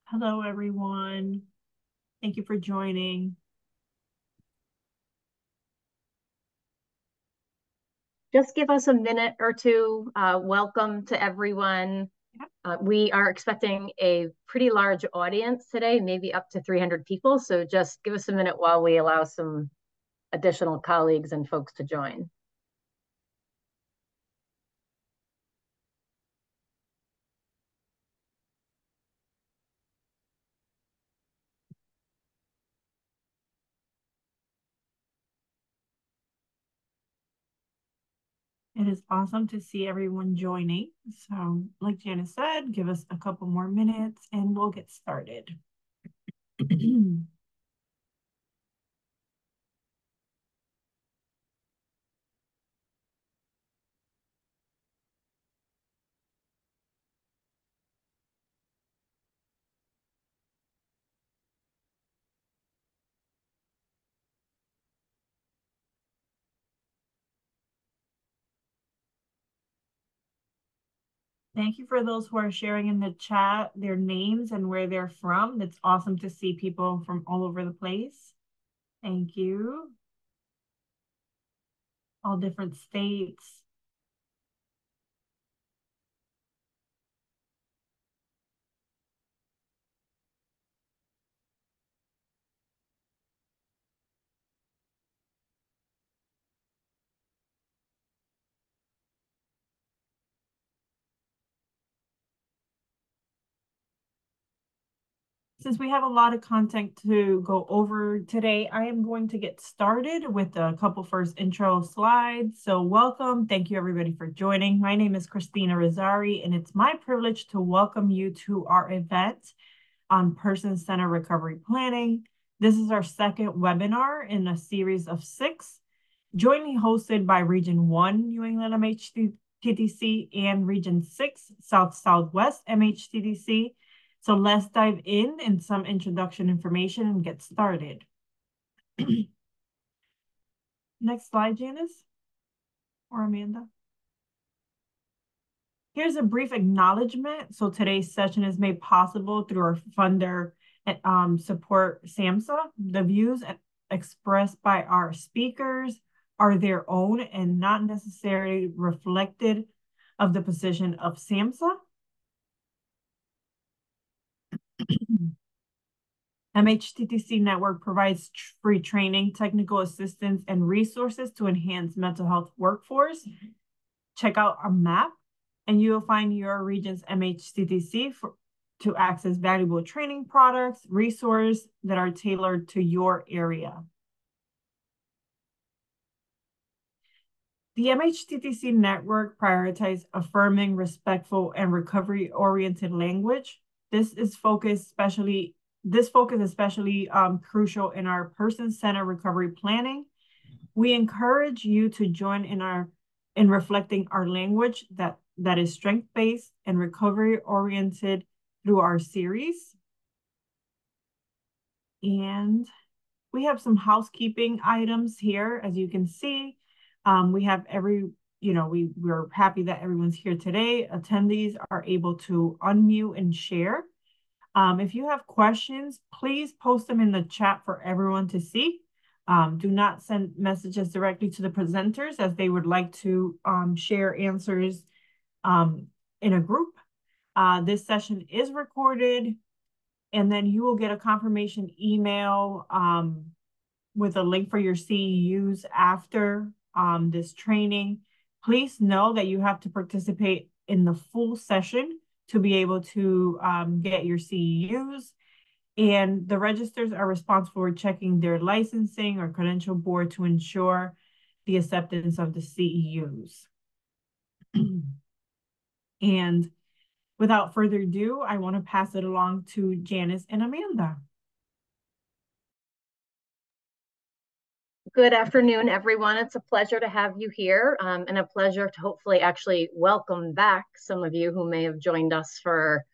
Hello, everyone. Thank you for joining. Just give us a minute or two. Welcome to everyone. We are expecting a pretty large audience today, maybe up to 300 people. So just give us a minute while we allow some additional colleagues and folks to join. It is awesome to see everyone joining. So, like Janice said, give us a couple more minutes and we'll get started. Thank you for those who are sharing in the chat their names and where they're from. It's awesome to see people from all over the place. Thank you. All different states. Since we have a lot of content to go over today, I am going to get started with a couple first intro slides. So welcome. Thank you everybody for joining. My name is Christina Rosari, and it's my privilege to welcome you to our event on person-centered recovery planning. This is our second webinar in a series of 6, jointly hosted by Region 1 New England MHTTC and Region 6 South-Southwest MHTTC. So let's dive in some introduction information and get started. Next slide, Janice or Amanda. Here's a brief acknowledgement. So today's session is made possible through our funder and support SAMHSA. The views expressed by our speakers are their own and not necessarily reflected of the position of SAMHSA. MHTTC Network provides free training, technical assistance, and resources to enhance mental health workforce. Check out our map, and you will find your region's MHTTC to access valuable training products, resources that are tailored to your area. The MHTTC network prioritizes affirming, respectful, and recovery-oriented language. This focus is especially crucial in our person-centered recovery planning. We encourage you to join in reflecting our language that is strength-based and recovery-oriented through our series. And we have some housekeeping items here, as you can see. We have we're happy that everyone's here today. Attendees are able to unmute and share. If you have questions, please post them in the chat for everyone to see. Do not send messages directly to the presenters as they would like to share answers in a group. This session is recorded, and then you will get a confirmation email with a link for your CEUs after this training. Please know that you have to participate in the full session to be able to get your CEUs. And the registers are responsible for checking their licensing or credential board to ensure the acceptance of the CEUs. And without further ado, I want to pass it along to Janice and Amanda. Good afternoon, everyone. It's a pleasure to have you here and a pleasure to hopefully actually welcome back some of you who may have joined us for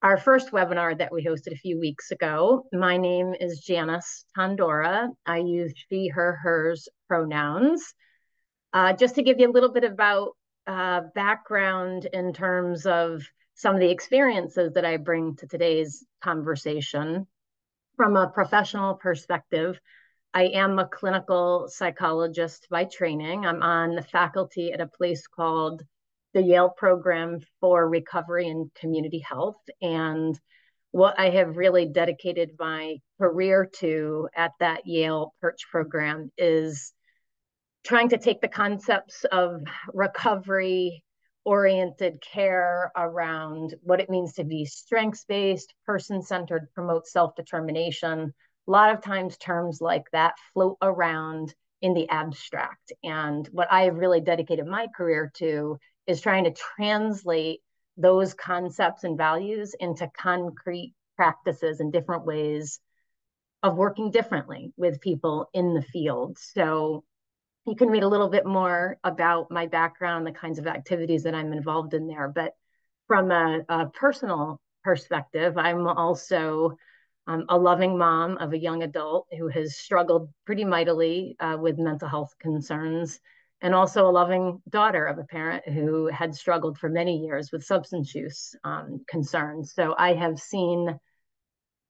our first webinar that we hosted a few weeks ago. My name is Janice Tondora. I use she, her, hers pronouns. Just to give you a little bit about background in terms of some of the experiences that I bring to today's conversation. From a professional perspective, I am a clinical psychologist by training. I'm on the faculty at a place called the Yale Program for Recovery and Community Health. And what I have really dedicated my career to at that Yale Perch program is trying to take the concepts of recovery oriented care around what it means to be strengths based, person centered, promote self determination. A lot of times, terms like that float around in the abstract. And what I have really dedicated my career to is trying to translate those concepts and values into concrete practices and different ways of working differently with people in the field. So you can read a little bit more about my background, the kinds of activities that I'm involved in there. But from a personal perspective, I'm also a loving mom of a young adult who has struggled pretty mightily with mental health concerns, and also a loving daughter of a parent who had struggled for many years with substance use concerns. So I have seen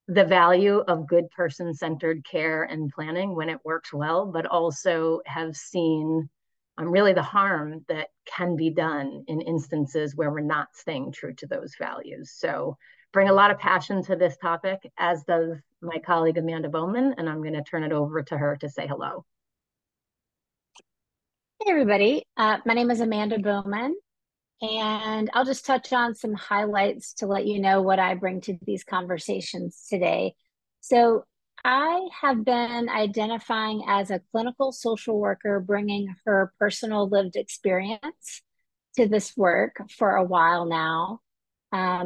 the value of good person-centered care and planning when it works well, but also have seen really the harm that can be done in instances where we're not staying true to those values. So bring a lot of passion to this topic, as does my colleague Amanda Bowman, and I'm going to turn it over to her to say hello. Hey everybody, my name is Amanda Bowman, and I'll just touch on some highlights to let you know what I bring to these conversations today. So I have been identifying as a clinical social worker, bringing her personal lived experience to this work for a while now.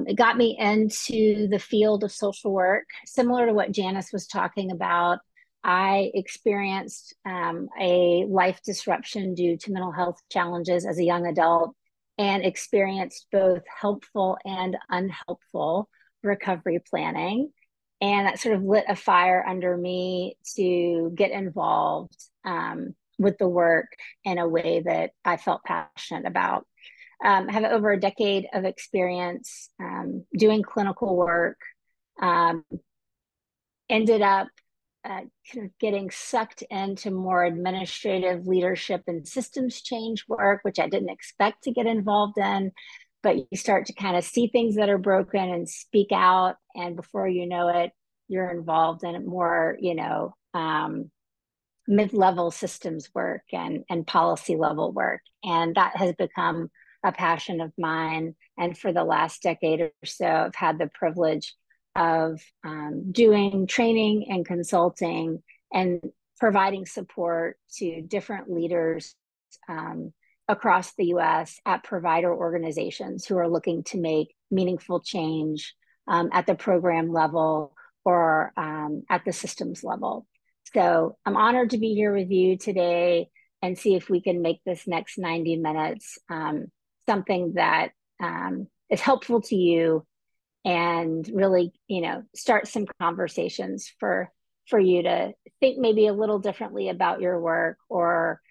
It got me into the field of social work, similar to what Janice was talking about. I experienced a life disruption due to mental health challenges as a young adult, and experienced both helpful and unhelpful recovery planning. And that sort of lit a fire under me to get involved with the work in a way that I felt passionate about. I have over a decade of experience doing clinical work. Ended up kind of getting sucked into more administrative leadership and systems change work, which I didn't expect to get involved in. But you start to kind of see things that are broken and speak out. And before you know it, you're involved in more, mid-level systems work and policy level work. And that has become a passion of mine. And for the last decade or so, I've had the privilege of doing training and consulting and providing support to different leaders across the US at provider organizations who are looking to make meaningful change at the program level or at the systems level. So I'm honored to be here with you today and see if we can make this next 90 minutes something that is helpful to you and really, start some conversations for you to think maybe a little differently about your work, or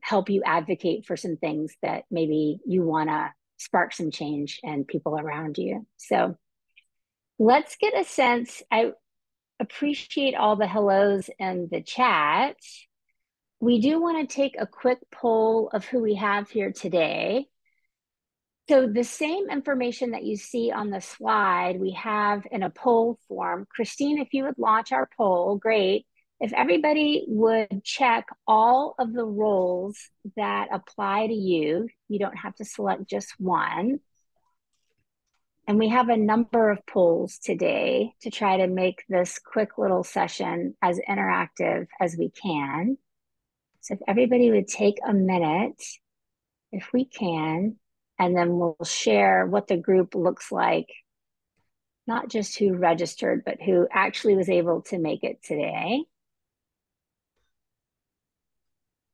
help you advocate for some things that maybe you want to spark some change in people around you. So let's get a sense. I appreciate all the hellos in the chat. We do want to take a quick poll of who we have here today. So the same information that you see on the slide, we have in a poll form. Christine, if you would launch our poll, great. If everybody would check all of the roles that apply to you, you don't have to select just one. And we have a number of polls today to try to make this quick little session as interactive as we can. So if everybody would take a minute, if we can, and then we'll share what the group looks like, not just who registered, but who actually was able to make it today.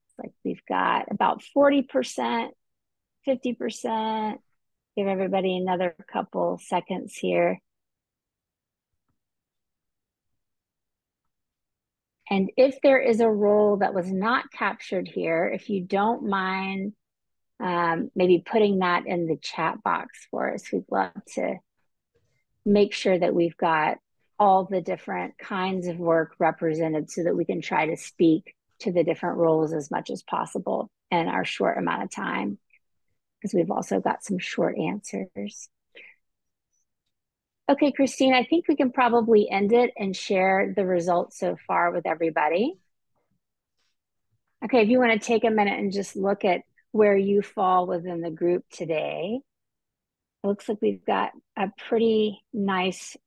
It's like we've got about 40%, 50%. Give everybody another couple seconds here. And if there is a role that was not captured here, if you don't mind maybe putting that in the chat box for us. We'd love to make sure that we've got all the different kinds of work represented so that we can try to speak to the different roles as much as possible in our short amount of time, because we've also got some short answers. Okay, Christine, I think we can probably end it and share the results so far with everybody. Okay, if you want to take a minute and just look at where you fall within the group today. It looks like we've got a pretty nice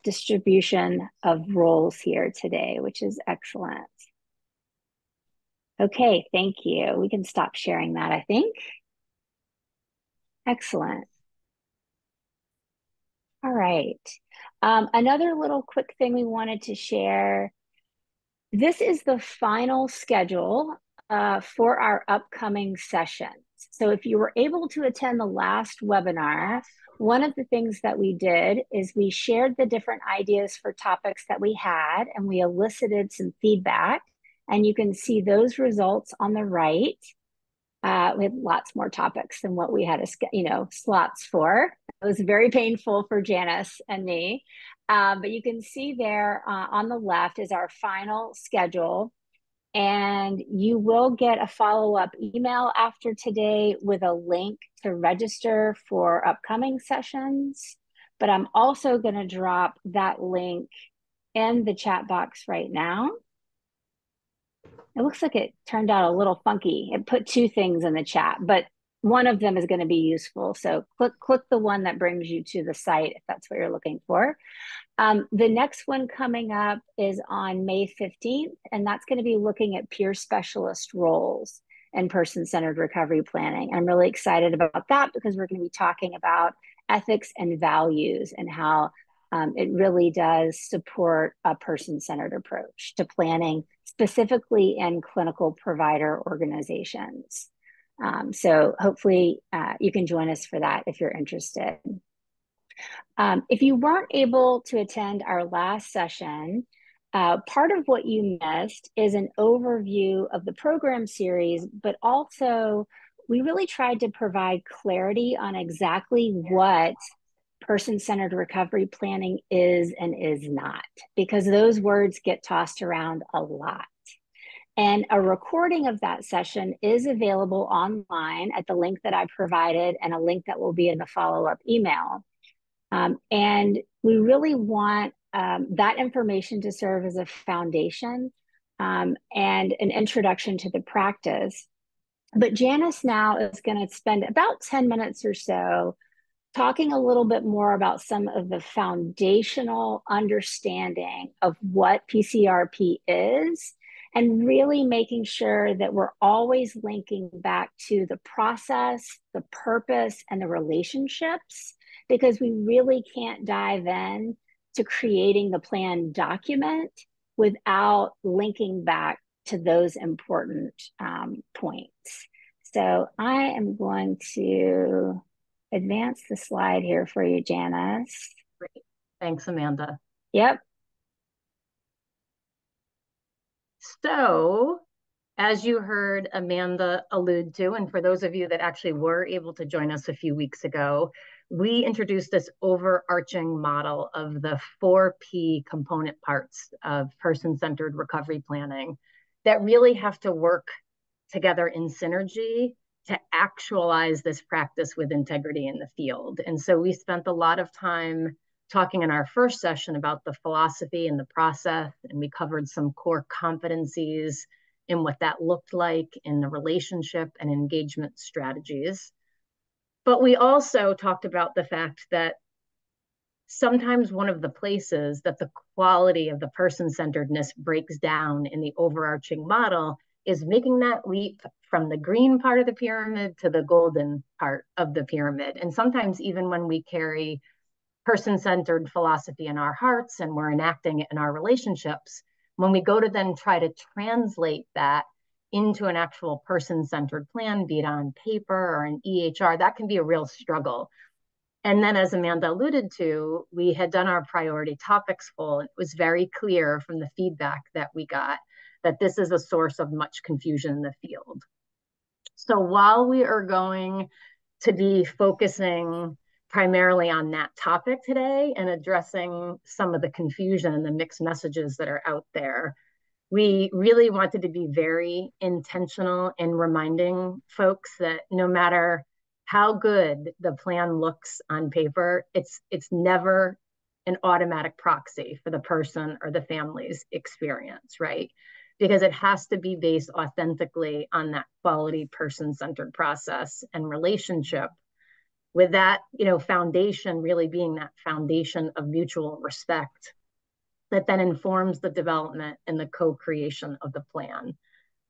distribution of roles here today, which is excellent. Okay, thank you. We can stop sharing that, I think. Excellent. All right. Another little quick thing we wanted to share. This is the final schedule for our upcoming sessions. So if you were able to attend the last webinar, one of the things that we did is we shared the different ideas for topics that we had, and we elicited some feedback. And you can see those results on the right. We had lots more topics than what we had, slots for. It was very painful for Janice and me. But you can see there on the left is our final schedule. And you will get a follow-up email after today with a link to register for upcoming sessions. But I'm also going to drop that link in the chat box right now. It looks like it turned out a little funky. It put two things in the chat, but one of them is going to be useful. So click the one that brings you to the site if that's what you're looking for. The next one coming up is on May 15th, and that's going to be looking at peer specialist roles and person-centered recovery planning. I'm really excited about that because we're going to be talking about ethics and values and how it really does support a person-centered approach to planning, specifically in clinical provider organizations. So hopefully you can join us for that if you're interested. If you weren't able to attend our last session, part of what you missed is an overview of the program series, but also we really tried to provide clarity on exactly what person-centered recovery planning is and is not, because those words get tossed around a lot. And a recording of that session is available online at the link that I provided and a link that will be in the follow-up email. And we really want that information to serve as a foundation and an introduction to the practice. But Janice now is going to spend about 10 minutes or so talking a little bit more about some of the foundational understanding of what PCRP is, and really making sure that we're always linking back to the process, the purpose, and the relationships, because we really can't dive in to creating the plan document without linking back to those important points. So I am going to advance the slide here for you, Janice. Great. Thanks, Amanda. Yep. So, as you heard Amanda allude to, and for those of you that actually were able to join us a few weeks ago, we introduced this overarching model of the 4P component parts of person-centered recovery planning that really have to work together in synergy to actualize this practice with integrity in the field. And so we spent a lot of time talking in our first session about the philosophy and the process, and we covered some core competencies in what that looked like in the relationship and engagement strategies. But we also talked about the fact that sometimes one of the places that the quality of the person-centeredness breaks down in the overarching model is making that leap from the green part of the pyramid to the golden part of the pyramid. And sometimes even when we carry person-centered philosophy in our hearts and we're enacting it in our relationships, when we go to then try to translate that into an actual person-centered plan, be it on paper or an EHR, that can be a real struggle. And then, as Amanda alluded to, we had done our priority topics full. It was very clear from the feedback that we got that this is a source of much confusion in the field. So while we are going to be focusing primarily on that topic today and addressing some of the confusion and the mixed messages that are out there, we really wanted to be very intentional in reminding folks that no matter how good the plan looks on paper, it's never an automatic proxy for the person or the family's experience, right? Because it has to be based authentically on that quality person-centered process and relationship, with that, foundation really being that foundation of mutual respect that then informs the development and the co-creation of the plan.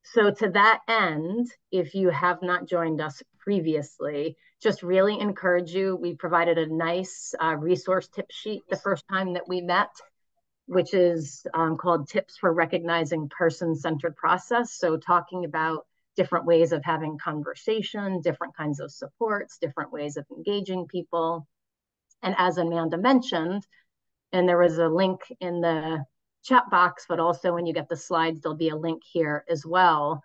So to that end, if you have not joined us previously, just really encourage you. We provided a nice resource tip sheet the first time that we met, which is called Tips for Recognizing Person-Centered Process. So talking about different ways of having conversation, different kinds of supports, different ways of engaging people. And as Amanda mentioned, and there was a link in the chat box, but also when you get the slides, there'll be a link here as well.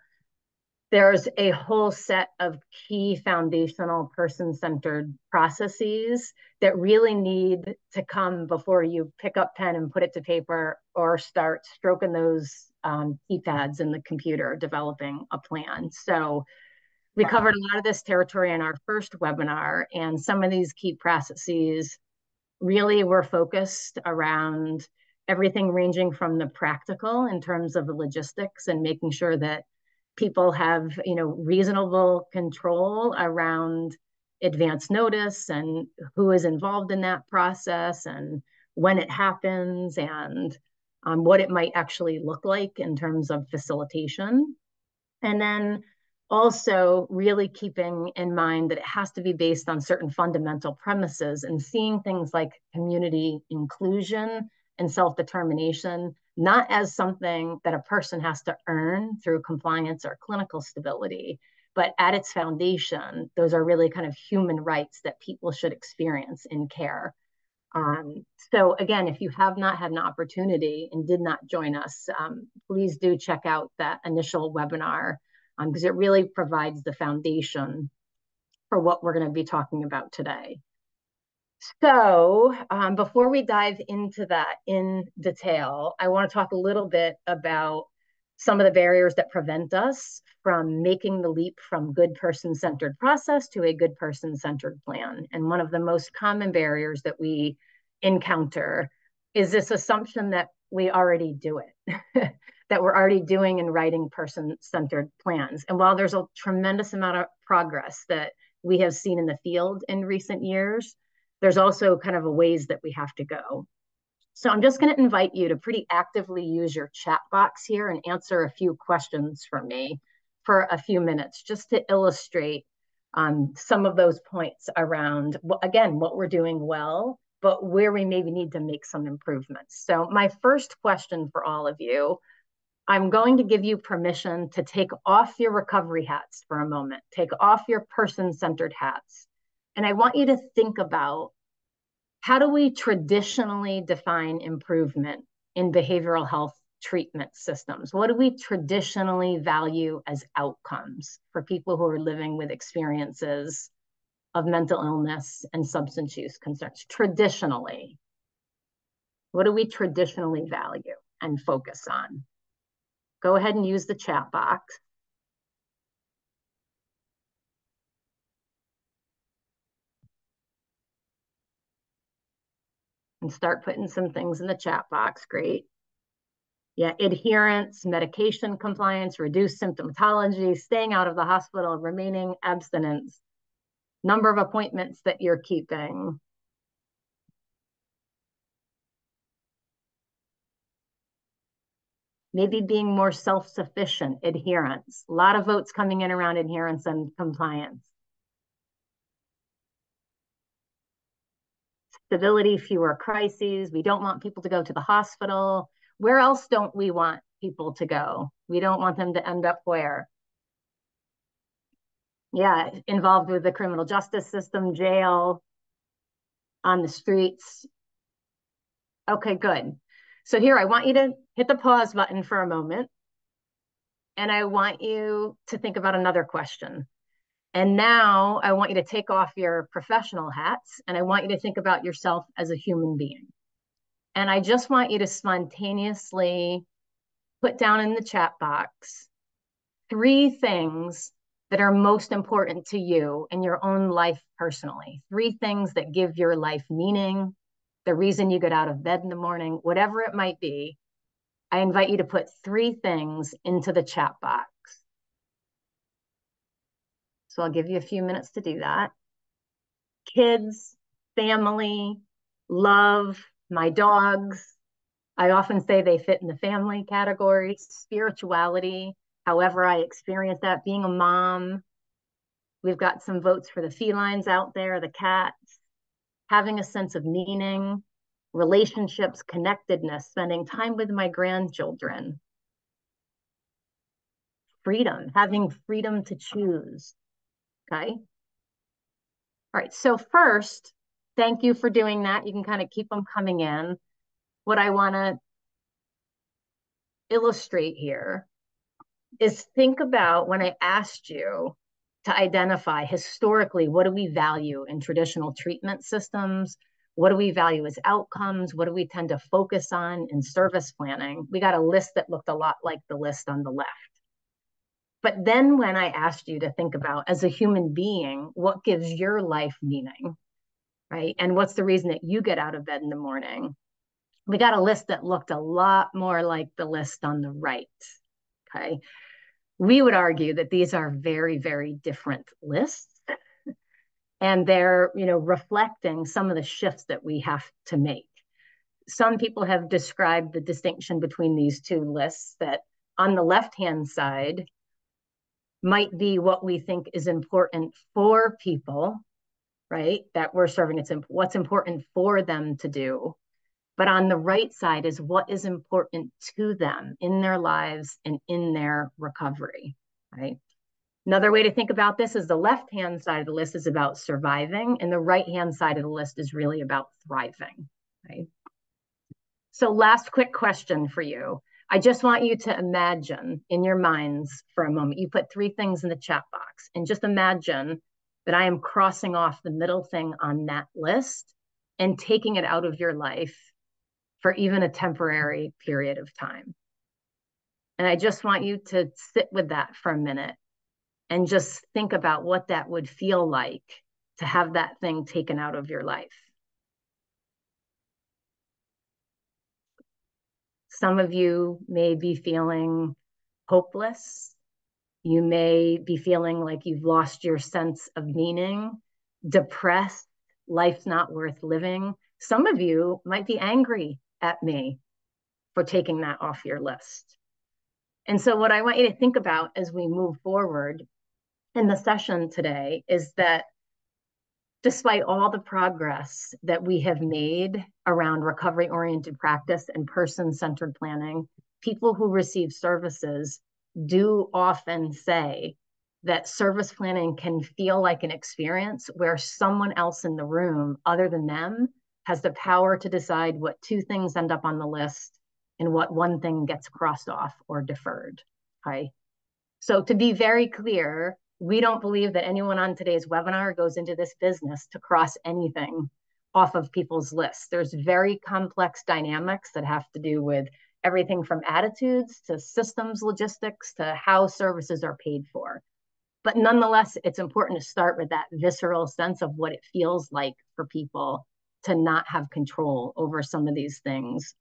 There's a whole set of key foundational person-centered processes that really need to come before you pick up pen and put it to paper or start stroking those keypads in the computer developing a plan. So we covered a lot of this territory in our first webinar, and some of these key processes really were focused around everything ranging from the practical in terms of the logistics and making sure that people have, reasonable control around advance notice and who is involved in that process and when it happens and what it might actually look like in terms of facilitation. And then also really keeping in mind that it has to be based on certain fundamental premises and seeing things like community inclusion and self-determination, not as something that a person has to earn through compliance or clinical stability, but at its foundation, those are really kind of human rights that people should experience in care. So again, if you have not had an opportunity and did not join us, please do check out that initial webinar because it really provides the foundation for what we're going to be talking about today. So before we dive into that in detail, I want to talk a little bit about some of the barriers that prevent us from making the leap from good person-centered process to a good person-centered plan. And one of the most common barriers that we encounter is this assumption that we already do it, that we're already doing and writing person-centered plans. And while there's a tremendous amount of progress that we have seen in the field in recent years, there's also kind of a ways that we have to go. So I'm just going to invite you to pretty actively use your chat box here and answer a few questions for me for a few minutes, just to illustrate some of those points around, again, what we're doing well, but where we maybe need to make some improvements. So my first question for all of you, I'm going to give you permission to take off your recovery hats for a moment, take off your person-centered hats. And I want you to think about, how do we traditionally define improvement in behavioral health treatment systems? What do we traditionally value as outcomes for people who are living with experiences of mental illness and substance use concerns? Traditionally, what do we traditionally value and focus on? Go ahead and use the chat box. And start putting some things in the chat box. Great. Yeah, adherence, medication compliance, reduced symptomatology, staying out of the hospital, remaining abstinence, number of appointments that you're keeping. Maybe being more self-sufficient, adherence. A lot of votes coming in around adherence and compliance. Stability, fewer crises. We don't want people to go to the hospital. Where else don't we want people to go? We don't want them to end up where? Yeah, involved with the criminal justice system, jail, on the streets. Okay, good. So here, I want you to hit the pause button for a moment. And I want you to think about another question. And now I want you to take off your professional hats and I want you to think about yourself as a human being. And I just want you to spontaneously put down in the chat box 3 things that are most important to you in your own life personally. 3 things that give your life meaning, the reason you get out of bed in the morning, whatever it might be. I invite you to put 3 things into the chat box. So I'll give you a few minutes to do that. Kids, family, love, my dogs. I often say they fit in the family category. Spirituality, however I experience that, being a mom. We've got some votes for the felines out there, the cats, having a sense of meaning, relationships, connectedness, spending time with my grandchildren, freedom, having freedom to choose. Okay. All right. So first, thank you for doing that. You can kind of keep them coming in. What I want to illustrate here is think about when I asked you to identify historically, what do we value in traditional treatment systems? What do we value as outcomes? What do we tend to focus on in service planning? We got a list that looked a lot like the list on the left. But then when I asked you to think about, as a human being, what gives your life meaning, right? And what's the reason that you get out of bed in the morning? We got a list that looked a lot more like the list on the right, okay? We would argue that these are very, very different lists. And they're, reflecting some of the shifts that we have to make. Some people have described the distinction between these 2 lists, that on the left-hand side might be what we think is important for people, right? That we're serving, it's what's important for them to do. But on the right side is what is important to them in their lives and in their recovery, right? Another way to think about this is the left-hand side of the list is about surviving, and the right-hand side of the list is really about thriving, right? So last quick question for you. I just want you to imagine in your minds for a moment, you put 3 things in the chat box, and just imagine that I am crossing off the middle thing on that list and taking it out of your life for even a temporary period of time. And I just want you to sit with that for a minute and just think about what that would feel like to have that thing taken out of your life. Some of you may be feeling hopeless. You may be feeling like you've lost your sense of meaning, depressed, life's not worth living. Some of you might be angry at me for taking that off your list. And so what I want you to think about as we move forward in the session today is that despite all the progress that we have made around recovery-oriented practice and person-centered planning, people who receive services do often say that service planning can feel like an experience where someone else in the room, other than them, has the power to decide what 2 things end up on the list and what 1 thing gets crossed off or deferred, okay? So to be very clear, we don't believe that anyone on today's webinar goes into this business to cross anything off of people's lists. There's very complex dynamics that have to do with everything from attitudes to systems logistics to how services are paid for. But nonetheless, it's important to start with that visceral sense of what it feels like for people to not have control over some of these things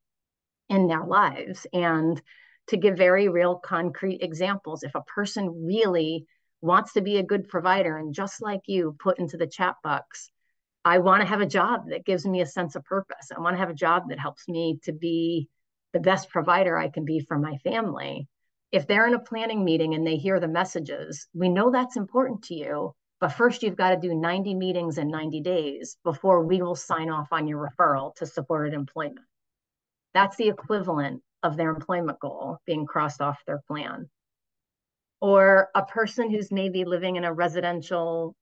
in their lives. And to give very real concrete examples, if a person really wants to be a good provider, and just like you put into the chat box, I want to have a job that gives me a sense of purpose. I want to have a job that helps me to be the best provider I can be for my family. If they're in a planning meeting and they hear the messages, we know that's important to you, but first you've got to do 90 meetings in 90 days before we will sign off on your referral to supported employment. That's the equivalent of their employment goal being crossed off their plan. Or a person who's maybe living in a residential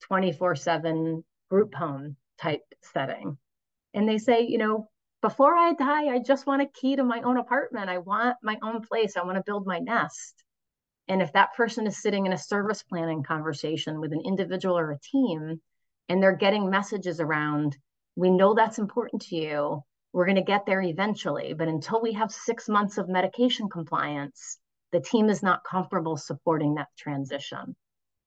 24/7 group home type setting. And they say, before I die, I just want a key to my own apartment. I want my own place. I want to build my nest. And if that person is sitting in a service planning conversation with an individual or a team, and they're getting messages around, we know that's important to you, we're going to get there eventually, but until we have 6 months of medication compliance, the team is not comfortable supporting that transition.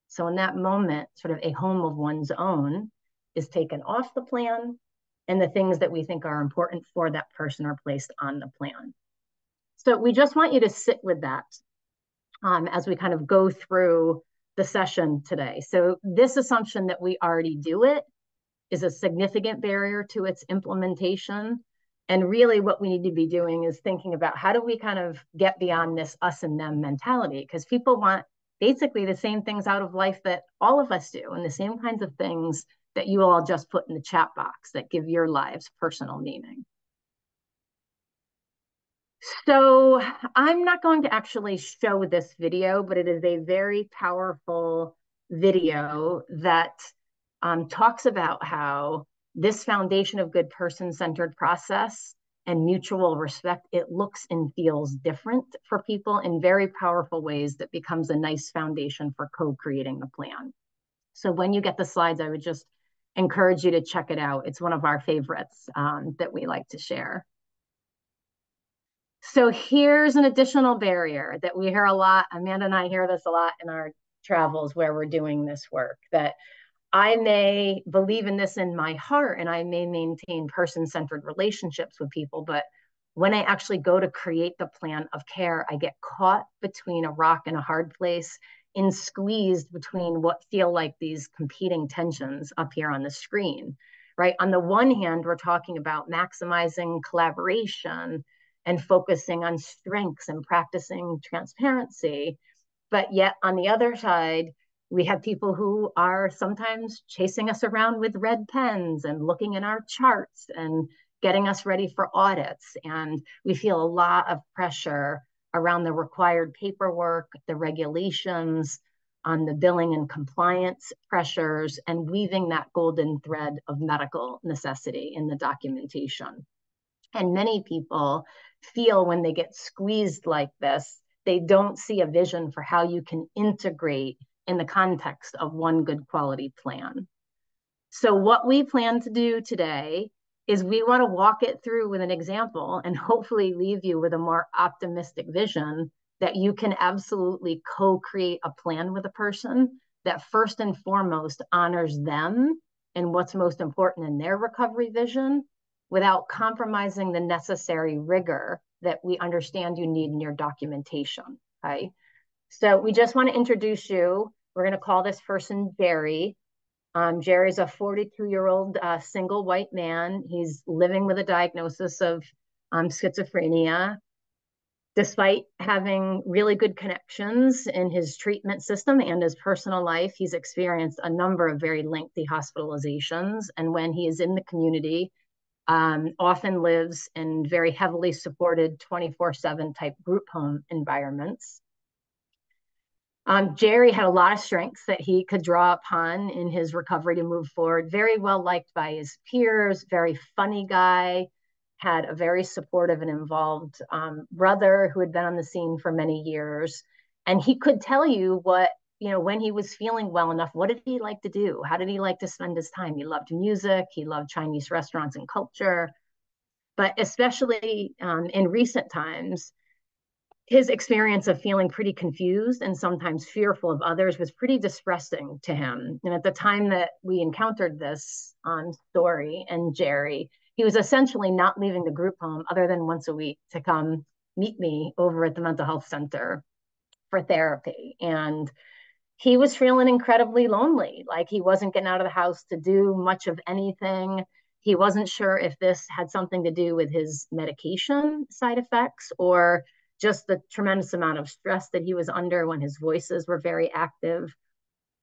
So in that moment, sort of a home of one's own is taken off the plan, and the things that we think are important for that person are placed on the plan. So we just want you to sit with that as we kind of go through the session today. So this assumption that we already do it is a significant barrier to its implementation. And really what we need to be doing is thinking about how do we kind of get beyond this us and them mentality, because people want basically the same things out of life that all of us do, and the same kinds of things that you all just put in the chat box that give your lives personal meaning. So I'm not going to actually show this video, but it is a very powerful video that talks about how this foundation of good person-centered process and mutual respect, it looks and feels different for people in very powerful ways that becomes a nice foundation for co-creating the plan. So when you get the slides, I would just encourage you to check it out. It's one of our favorites that we like to share. So here's an additional barrier that we hear a lot. Amanda and I hear this a lot in our travels where we're doing this work, that I may believe in this in my heart and I may maintain person-centered relationships with people, but when I actually go to create the plan of care, I get caught between a rock and a hard place and squeezed between what feel like these competing tensions up here on the screen, right? On the one hand, we're talking about maximizing collaboration and focusing on strengths and practicing transparency. But yet on the other side, we have people who are sometimes chasing us around with red pens and looking in our charts and getting us ready for audits. And we feel a lot of pressure around the required paperwork, the regulations, on the billing and compliance pressures, and weaving that golden thread of medical necessity in the documentation. And many people feel when they get squeezed like this, they don't see a vision for how you can integrate in the context of one good quality plan. So what we plan to do today is we want to walk it through with an example and hopefully leave you with a more optimistic vision that you can absolutely co-create a plan with a person that first and foremost honors them and what's most important in their recovery vision, without compromising the necessary rigor that we understand you need in your documentation, okay? So we just want to introduce you. We're going to call this person Jerry. Jerry's a 42-year-old single white man. He's living with a diagnosis of schizophrenia. Despite having really good connections in his treatment system and his personal life, he's experienced a number of very lengthy hospitalizations. And when he is in the community, often lives in very heavily supported 24/7 type group home environments. Jerry had a lot of strengths that he could draw upon in his recovery to move forward. Very well liked by his peers, very funny guy, had a very supportive and involved brother who had been on the scene for many years. And he could tell you what, you know, when he was feeling well enough, what did he like to do? How did he like to spend his time? He loved music. He loved Chinese restaurants and culture. But especially in recent times, his experience of feeling pretty confused and sometimes fearful of others was pretty distressing to him. And at the time that we encountered this story and Jerry, he was essentially not leaving the group home other than once a week to come meet me over at the mental health center for therapy. And he was feeling incredibly lonely, like he wasn't getting out of the house to do much of anything. He wasn't sure if this had something to do with his medication side effects or just the tremendous amount of stress that he was under when his voices were very active.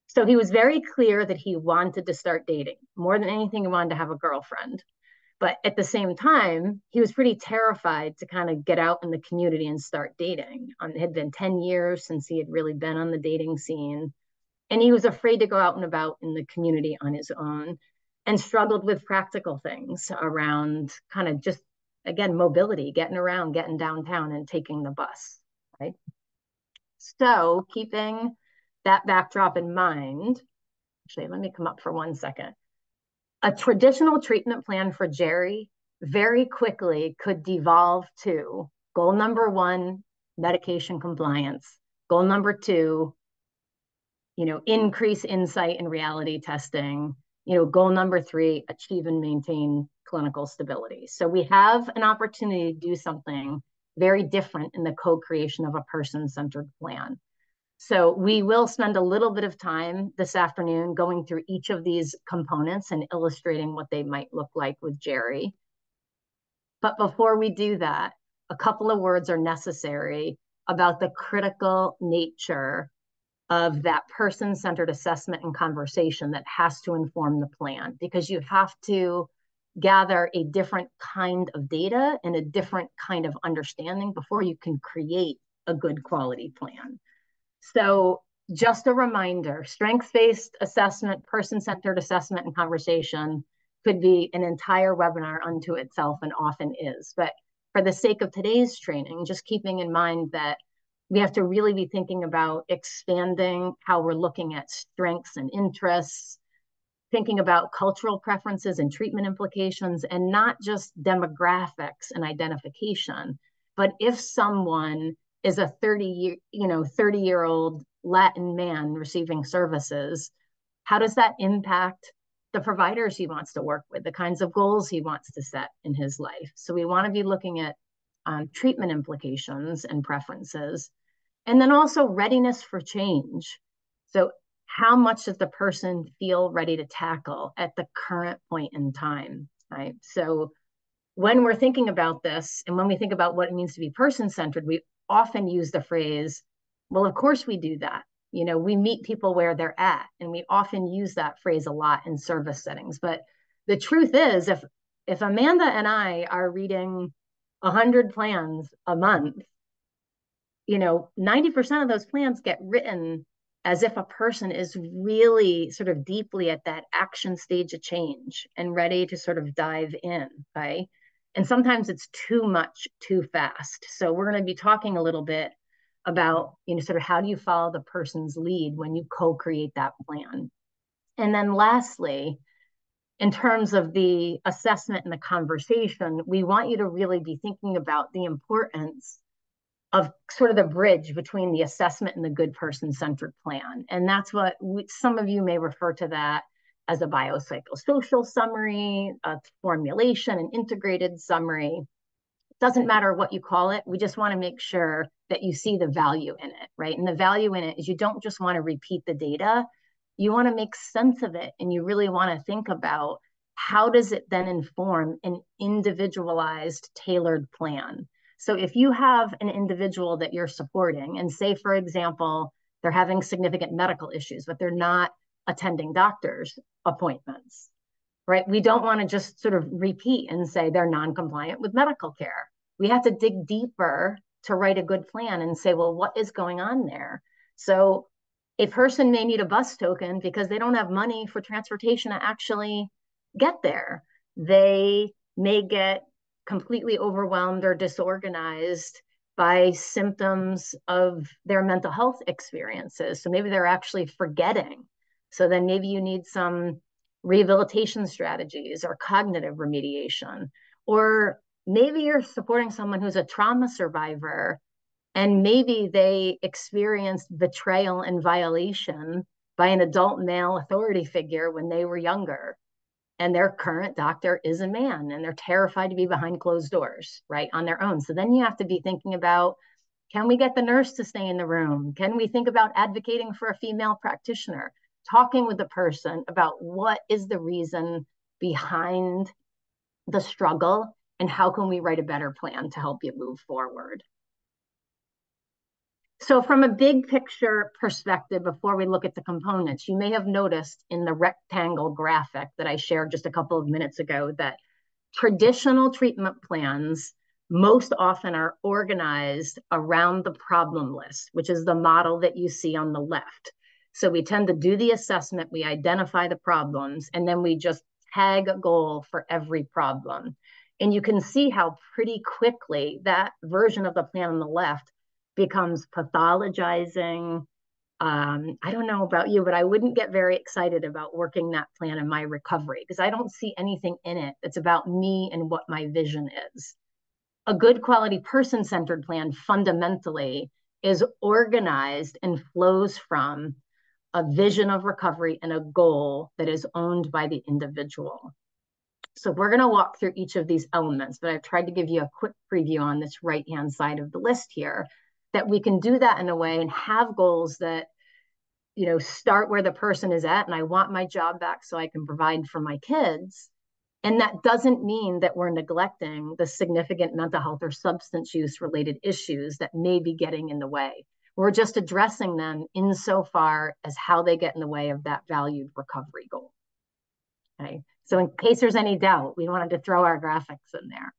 So he was very clear that he wanted to start dating. More than anything, he wanted to have a girlfriend. But at the same time, he was pretty terrified to kind of get out in the community and start dating. It had been 10 years since he had really been on the dating scene. And he was afraid to go out and about in the community on his own and struggled with practical things around kind of just, again, mobility, getting around, getting downtown and taking the bus, right? So keeping that backdrop in mind, actually, let me come up for 1 second. A traditional treatment plan for Jerry very quickly could devolve to goal number 1, medication compliance. Goal number 2, increase insight and reality testing. Goal number 3, achieve and maintain clinical stability. So we have an opportunity to do something very different in the co-creation of a person-centered plan. So we will spend a little bit of time this afternoon going through each of these components and illustrating what they might look like with Jerry. But before we do that, a couple of words are necessary about the critical nature of that person-centered assessment and conversation that has to inform the plan, because you have to gather a different kind of data and a different kind of understanding before you can create a good quality plan. So just a reminder, strengths-based assessment, person-centered assessment and conversation could be an entire webinar unto itself and often is. But for the sake of today's training, just keeping in mind that we have to really be thinking about expanding how we're looking at strengths and interests, thinking about cultural preferences and treatment implications, and not just demographics and identification. But if someone is a 30-year-old Latin man receiving services, how does that impact the providers he wants to work with, the kinds of goals he wants to set in his life? So we want to be looking at treatment implications and preferences, and then also readiness for change. So how much does the person feel ready to tackle at the current point in time, right? So when we're thinking about this, and when we think about what it means to be person-centered, we often use the phrase, well, of course we do that. We meet people where they're at, and we often use that phrase a lot in service settings. But the truth is, if Amanda and I are reading 100 plans a month, 90% of those plans get written as if a person is really sort of deeply at that action stage of change and ready to sort of dive in, right? And sometimes it's too much, too fast. So we're going to be talking a little bit about, sort of how do you follow the person's lead when you co-create that plan. And then lastly, in terms of the assessment and the conversation, we want you to really be thinking about the importance of sort of the bridge between the assessment and the good person-centered plan. And that's what some of you may refer to that as a biopsychosocial summary, a formulation, an integrated summary. It doesn't matter what you call it. We just want to make sure that you see the value in it, right? And the value in it is you don't just want to repeat the data. You want to make sense of it. And you really want to think about how does it then inform an individualized, tailored plan. So if you have an individual that you're supporting, and say, for example, they're having significant medical issues, but they're not attending doctor's appointments, right? We don't want to just sort of repeat and say they're non-compliant with medical care. We have to dig deeper to write a good plan and say, well, what is going on there? So a person may need a bus token because they don't have money for transportation to actually get there. They may get completely overwhelmed or disorganized by symptoms of their mental health experiences. So maybe they're actually forgetting. So then maybe you need some rehabilitation strategies or cognitive remediation. Or maybe you're supporting someone who's a trauma survivor, and maybe they experienced betrayal and violation by an adult male authority figure when they were younger. And their current doctor is a man, and they're terrified to be behind closed doors, right, on their own. So then you have to be thinking about, can we get the nurse to stay in the room? Can we think about advocating for a female practitioner, talking with the person about what is the reason behind the struggle, and how can we write a better plan to help you move forward? So from a big picture perspective, before we look at the components, you may have noticed in the rectangle graphic that I shared just a couple of minutes ago that traditional treatment plans most often are organized around the problem list, which is the model that you see on the left. So we tend to do the assessment, we identify the problems, and then we just tag a goal for every problem. And you can see how pretty quickly that version of the plan on the left becomes pathologizing. I don't know about you, but I wouldn't get very excited about working that plan in my recovery because I don't see anything in it that's about me and what my vision is. A good quality person-centered plan fundamentally is organized and flows from a vision of recovery and a goal that is owned by the individual. So we're going to walk through each of these elements, but I've tried to give you a quick preview on this right-hand side of the list here, that we can do that in a way and have goals that, you know, start where the person is at. And I want my job back so I can provide for my kids. And that doesn't mean that we're neglecting the significant mental health or substance use related issues that may be getting in the way. We're just addressing them insofar as how they get in the way of that valued recovery goal. Okay. So in case there's any doubt, we wanted to throw our graphics in there.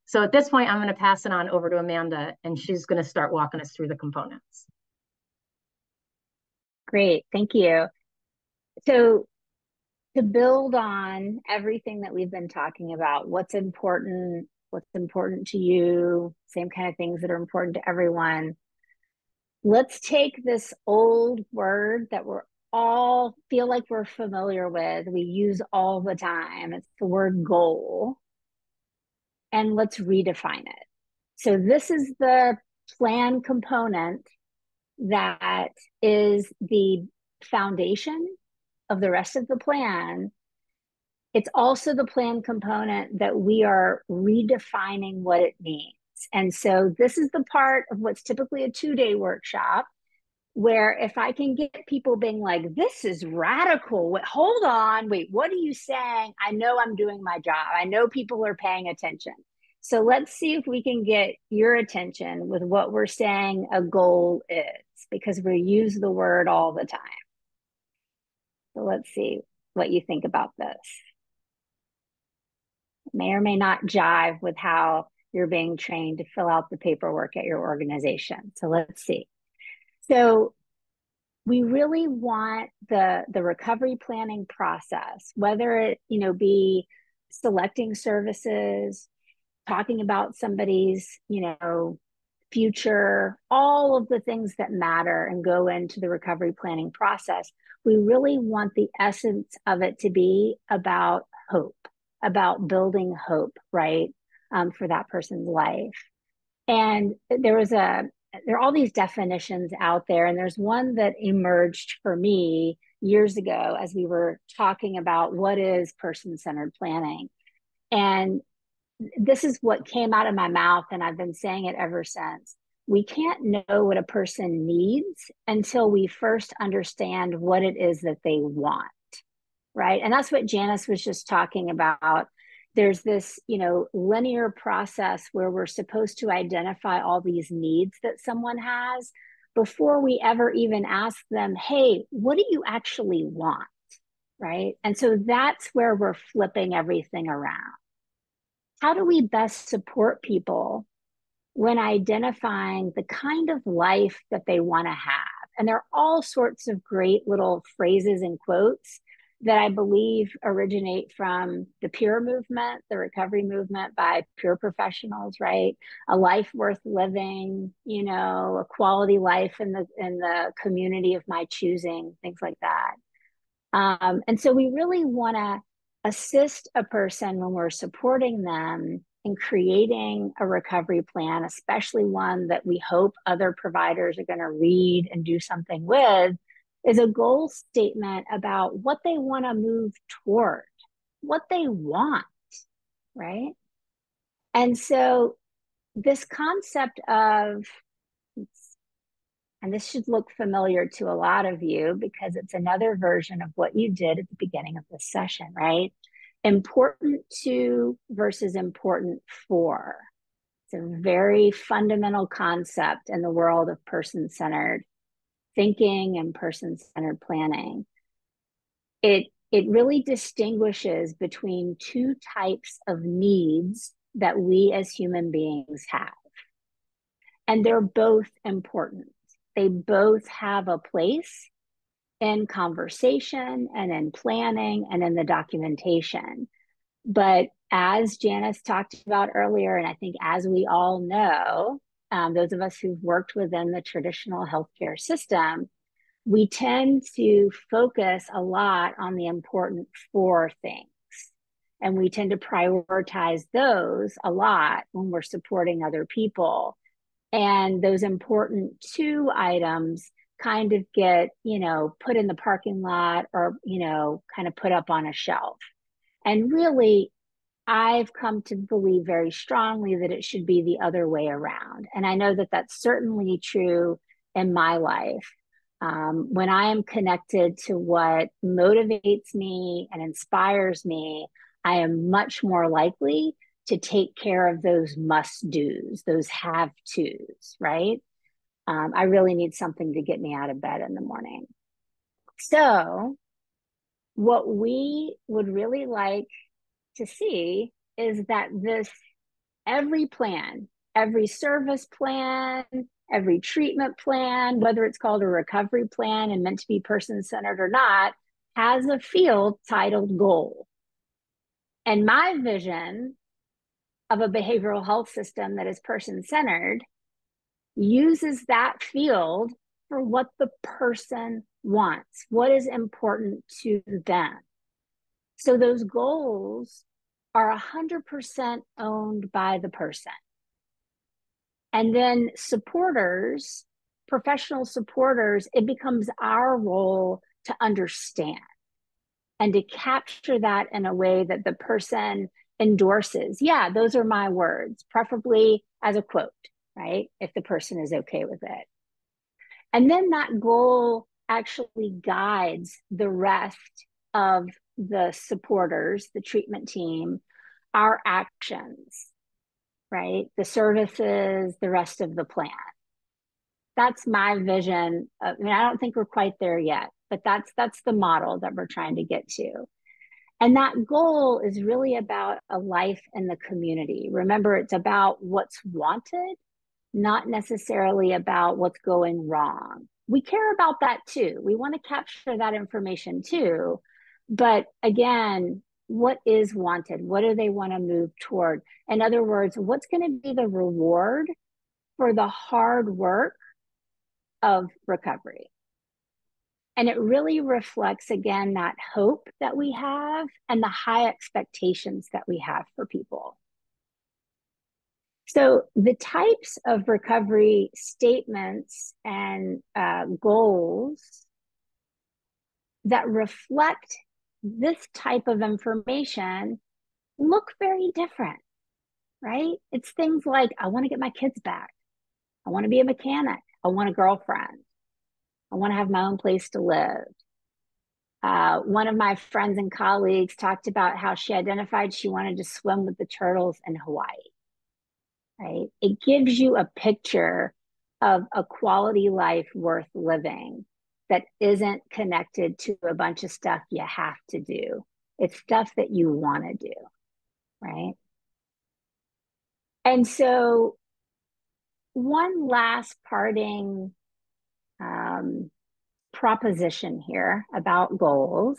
So at this point, I'm going to pass it on over to Amanda, and she's going to start walking us through the components. Great, thank you. So to build on everything that we've been talking about, what's important to you, same kind of things that are important to everyone. Let's take this old word that we're all feel like we're familiar with, we use all the time. It's the word goal. And let's redefine it. So this is the plan component that is the foundation of the rest of the plan. It's also the plan component that we are redefining what it means. And so this is the part of what's typically a 2-day workshop, where if I can get people being like, this is radical, wait, hold on, wait, what are you saying? I know I'm doing my job. I know people are paying attention. So let's see if we can get your attention with what we're saying a goal is, because we use the word all the time. So let's see what you think about this. It may or may not jive with how you're being trained to fill out the paperwork at your organization. So let's see. So we really want the recovery planning process, whether it, be selecting services, talking about somebody's, future, all of the things that matter and go into the recovery planning process. We really want the essence of it to be about hope, about building hope, right, for that person's life. And there are all these definitions out there, and there's one that emerged for me years ago as we were talking about what is person-centered planning. And this is what came out of my mouth, and I've been saying it ever since. We can't know what a person needs until we first understand what it is that they want, right? And that's what Janice was just talking about. There's this, linear process where we're supposed to identify all these needs that someone has before we ever even ask them, hey, what do you actually want, right? And so that's where we're flipping everything around. How do we best support people when identifying the kind of life that they want to have? And there are all sorts of great little phrases and quotes that I believe originate from the peer movement, the recovery movement by peer professionals, right? A life worth living, a quality life in the community of my choosing, things like that. And so we really want to assist a person when we're supporting them in creating a recovery plan, especially one that we hope other providers are going to read and do something with, is a goal statement about what they want to move toward, what they want, right? And so this concept of, and this should look familiar to a lot of you because it's another version of what you did at the beginning of this session, right? Important to versus important for. It's a very fundamental concept in the world of person-centered thinking and person-centered planning. It really distinguishes between two types of needs that we as human beings have. And they're both important. They both have a place in conversation and in planning and in the documentation. But as Janice talked about earlier, and I think as we all know, those of us who've worked within the traditional healthcare system, we tend to focus a lot on the important 4 things. And we tend to prioritize those a lot when we're supporting other people. And those important 2 items kind of get, put in the parking lot or, kind of put up on a shelf. And really, I've come to believe very strongly that it should be the other way around. And I know that that's certainly true in my life. When I am connected to what motivates me and inspires me, I am much more likely to take care of those must-dos, those have-tos, right? I really need something to get me out of bed in the morning. So what we would really like to see is that every plan, every service plan, every treatment plan, whether it's called a recovery plan and meant to be person-centered or not, has a field titled goal. And my vision of a behavioral health system that is person-centered uses that field for what the person wants, what is important to them. So those goals are 100% owned by the person. And then supporters, professional supporters, it becomes our role to understand and to capture that in a way that the person endorses. Yeah, those are my words, preferably as a quote, right? If the person is okay with it. And then that goal actually guides the rest of the supporters, the treatment team, our actions, right? The services, the rest of the plan. That's my vision. I don't think we're quite there yet, but that's the model that we're trying to get to. And that goal is really about a life in the community. Remember, it's about what's wanted, not necessarily about what's going wrong. We care about that too. We want to capture that information too. But again, what is wanted? What do they want to move toward? In other words, what's going to be the reward for the hard work of recovery? And it really reflects, again, that hope that we have and the high expectations that we have for people. So the types of recovery statements and goals that reflect this type of information look very different, right? It's things like, I want to get my kids back. I want to be a mechanic. I want a girlfriend. I want to have my own place to live. One of my friends and colleagues talked about how she identified she wanted to swim with the turtles in Hawaii, right? It gives you a picture of a quality life worth living that isn't connected to a bunch of stuff you have to do. It's stuff that you want to do, right? And so one last parting proposition here about goals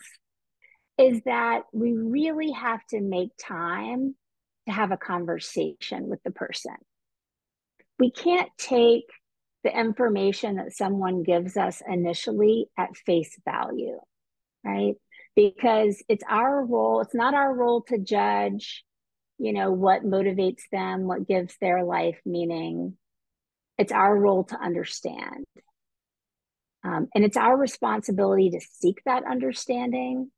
is that we really have to make time to have a conversation with the person. We can't take the information that someone gives us initially at face value, right? Because it's our role, it's not our role to judge, what motivates them, what gives their life meaning. It's our role to understand. And it's our responsibility to seek that understanding.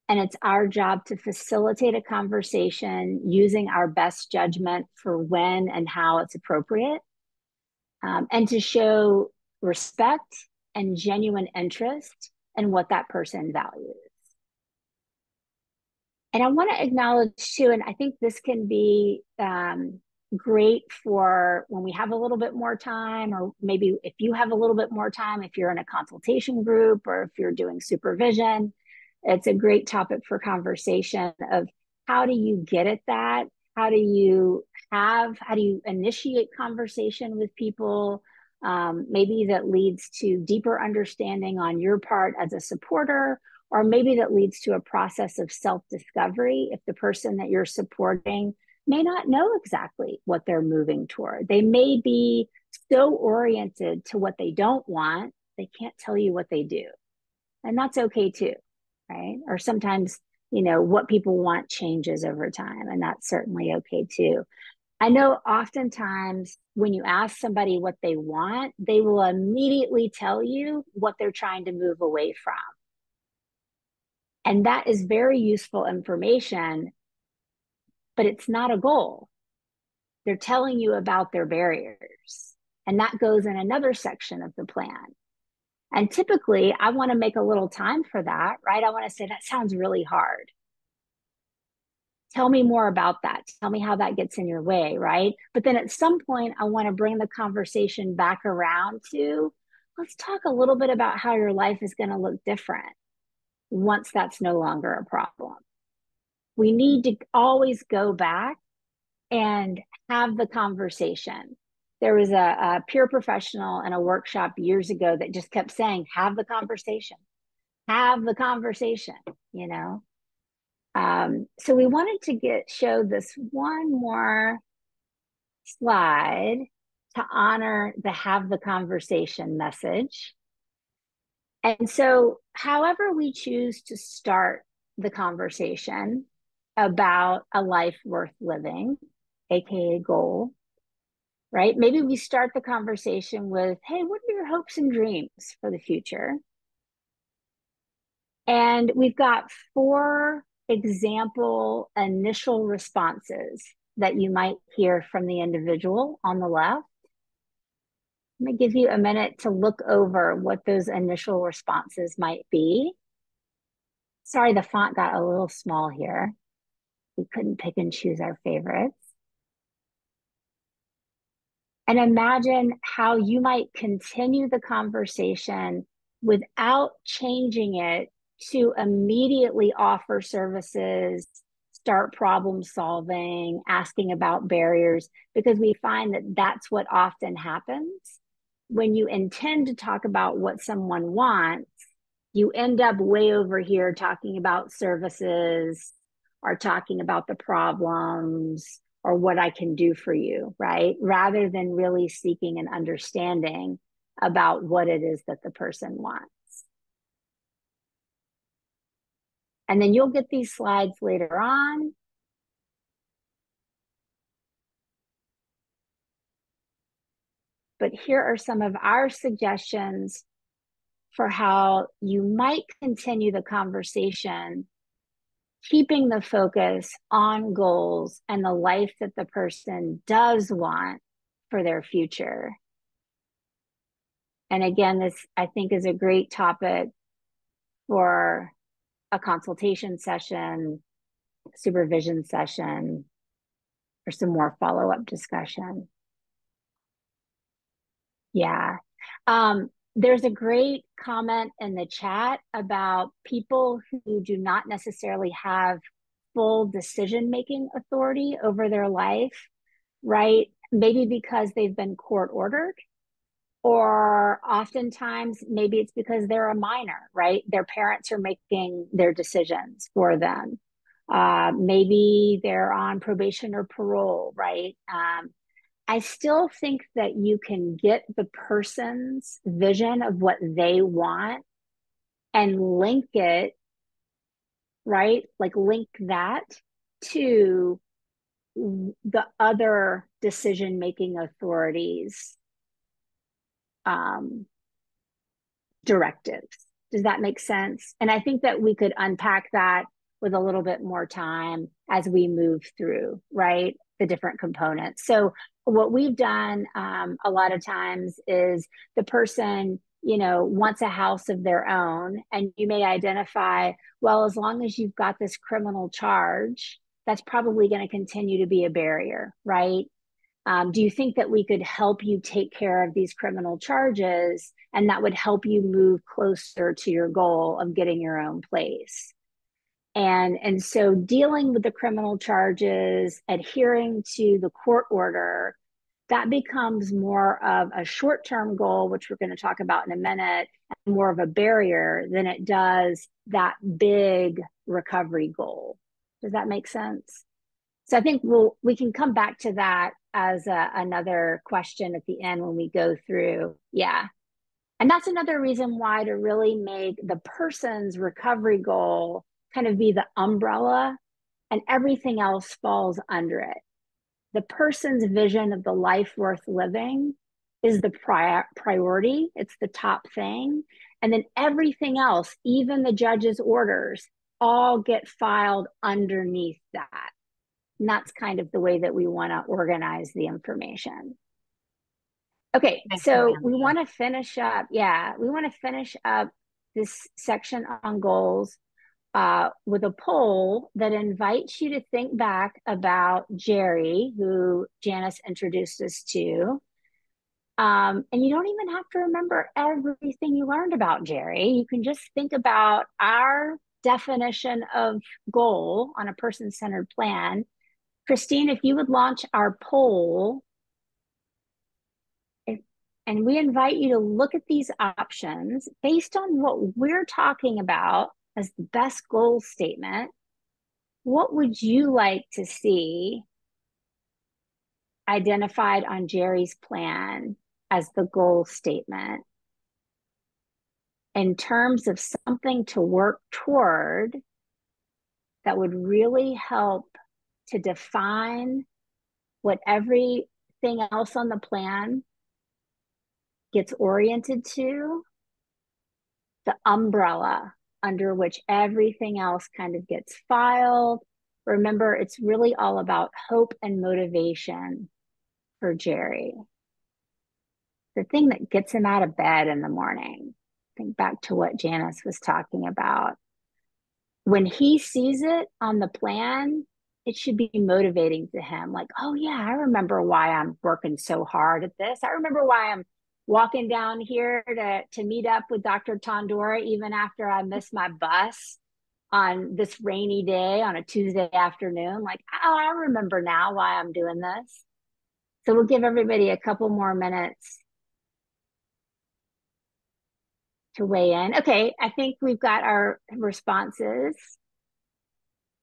And it's our job to facilitate a conversation using our best judgment for when and how it's appropriate. And to show respect and genuine interest in what that person values. And I want to acknowledge too, and I think this can be great for when we have a little bit more time, or maybe if you have a little bit more time, if you're in a consultation group or if you're doing supervision, it's a great topic for conversation of how do you get at that? How do you initiate conversation with people? Maybe that leads to deeper understanding on your part as a supporter, or maybe that leads to a process of self-discovery if the person that you're supporting may not know exactly what they're moving toward. They may be so oriented to what they don't want, they can't tell you what they do. And that's okay too, right? Or sometimes, what people want changes over time, and that's certainly okay too. I know oftentimes when you ask somebody what they want, they will immediately tell you what they're trying to move away from. And that is very useful information, but it's not a goal. They're telling you about their barriers. And that goes in another section of the plan. And typically, I want to make a little time for that, right? I want to say, that sounds really hard. Tell me more about that. Tell me how that gets in your way, right? But then at some point, I want to bring the conversation back around to, let's talk a little bit about how your life is going to look different once that's no longer a problem. We need to always go back and have the conversation. There was a peer professional in a workshop years ago that just kept saying, have the conversation, have the conversation, So we wanted to show this one more slide to honor the have the conversation message. And so however we choose to start the conversation about a life worth living, AKA goal, right? Maybe we start the conversation with, hey, what are your hopes and dreams for the future? And we've got 4 example initial responses that you might hear from the individual on the left. Let me give you a minute to look over what those initial responses might be. Sorry, the font got a little small here. We couldn't pick and choose our favorites. And imagine how you might continue the conversation without changing it to immediately offer services, start problem solving, asking about barriers, because we find that that's what often happens. When you intend to talk about what someone wants, you end up way over here talking about services or talking about the problems or what I can do for you, right? Rather than really seeking an understanding about what it is that the person wants. And then you'll get these slides later on. But here are some of our suggestions for how you might continue the conversation, keeping the focus on goals and the life that the person does want for their future. And again, this I think is a great topic for a consultation session, supervision session, or some more follow-up discussion. Yeah. There's a great comment in the chat about people who do not necessarily have full decision-making authority over their life, right? Maybe because they've been court ordered, or oftentimes maybe it's because they're a minor, right? Their parents are making their decisions for them. Maybe they're on probation or parole, right? I still think that you can get the person's vision of what they want and link it, right? Like link that to the other decision-making authorities' directives. Does that make sense? And I think that we could unpack that with a little bit more time as we move through, right? The different components. So what we've done a lot of times is the person, wants a house of their own, and you may identify, well, as long as you've got this criminal charge, that's probably going to continue to be a barrier, right? Do you think that we could help you take care of these criminal charges, and that would help you move closer to your goal of getting your own place? And so dealing with the criminal charges, adhering to the court order, that becomes more of a short-term goal, which we're going to talk about in a minute, and more of a barrier than it does that big recovery goal. Does that make sense? I think we can come back to that as another question at the end when we go through. Yeah. And that's another reason why to really make the person's recovery goal kind of be the umbrella and everything else falls under it. The person's vision of the life worth living is the priority. It's the top thing. And then everything else, even the judge's orders, all get filed underneath that. And that's kind of the way that we want to organize the information. Okay, so we want to finish up. Yeah, we want to finish up this section on goals with a poll that invites you to think back about Jerry, who Janice introduced us to. And you don't even have to remember everything you learned about Jerry. You can just think about our definition of goal on a person-centered plan. Christine, if you would launch our poll, and we invite you to look at these options based on what we're talking about as the best goal statement. What would you like to see identified on Jerry's plan as the goal statement in terms of something to work toward that would really help to define what everything else on the plan gets oriented to, the umbrella under which everything else kind of gets filed. Remember, it's really all about hope and motivation for Jerry. The thing that gets him out of bed in the morning. Think back to what Janice was talking about. When he sees it on the plan, it should be motivating to him. Like, oh yeah, I remember why I'm working so hard at this. I remember why I'm walking down here to meet up with Dr. Tondora, even after I missed my bus on this rainy day on a Tuesday afternoon. Like, oh, I remember now why I'm doing this. So we'll give everybody a couple more minutes to weigh in. Okay, I think we've got our responses.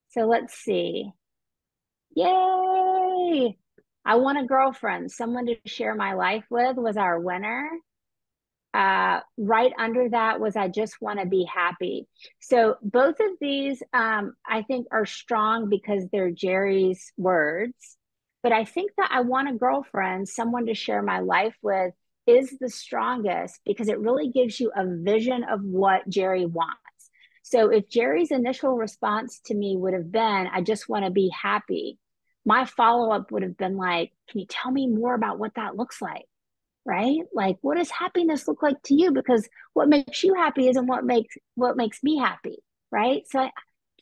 So let's see. Yay! I want a girlfriend, someone to share my life with was our winner. Right under that was I just want to be happy. So both of these I think are strong because they're Jerry's words. But I think that I want a girlfriend, someone to share my life with is the strongest because it really gives you a vision of what Jerry wants. So if Jerry's initial response to me would have been, I just want to be happy, my follow-up would have been like, can you tell me more about what that looks like? Right? Like, what does happiness look like to you? Because what makes you happy isn't what makes me happy, right? So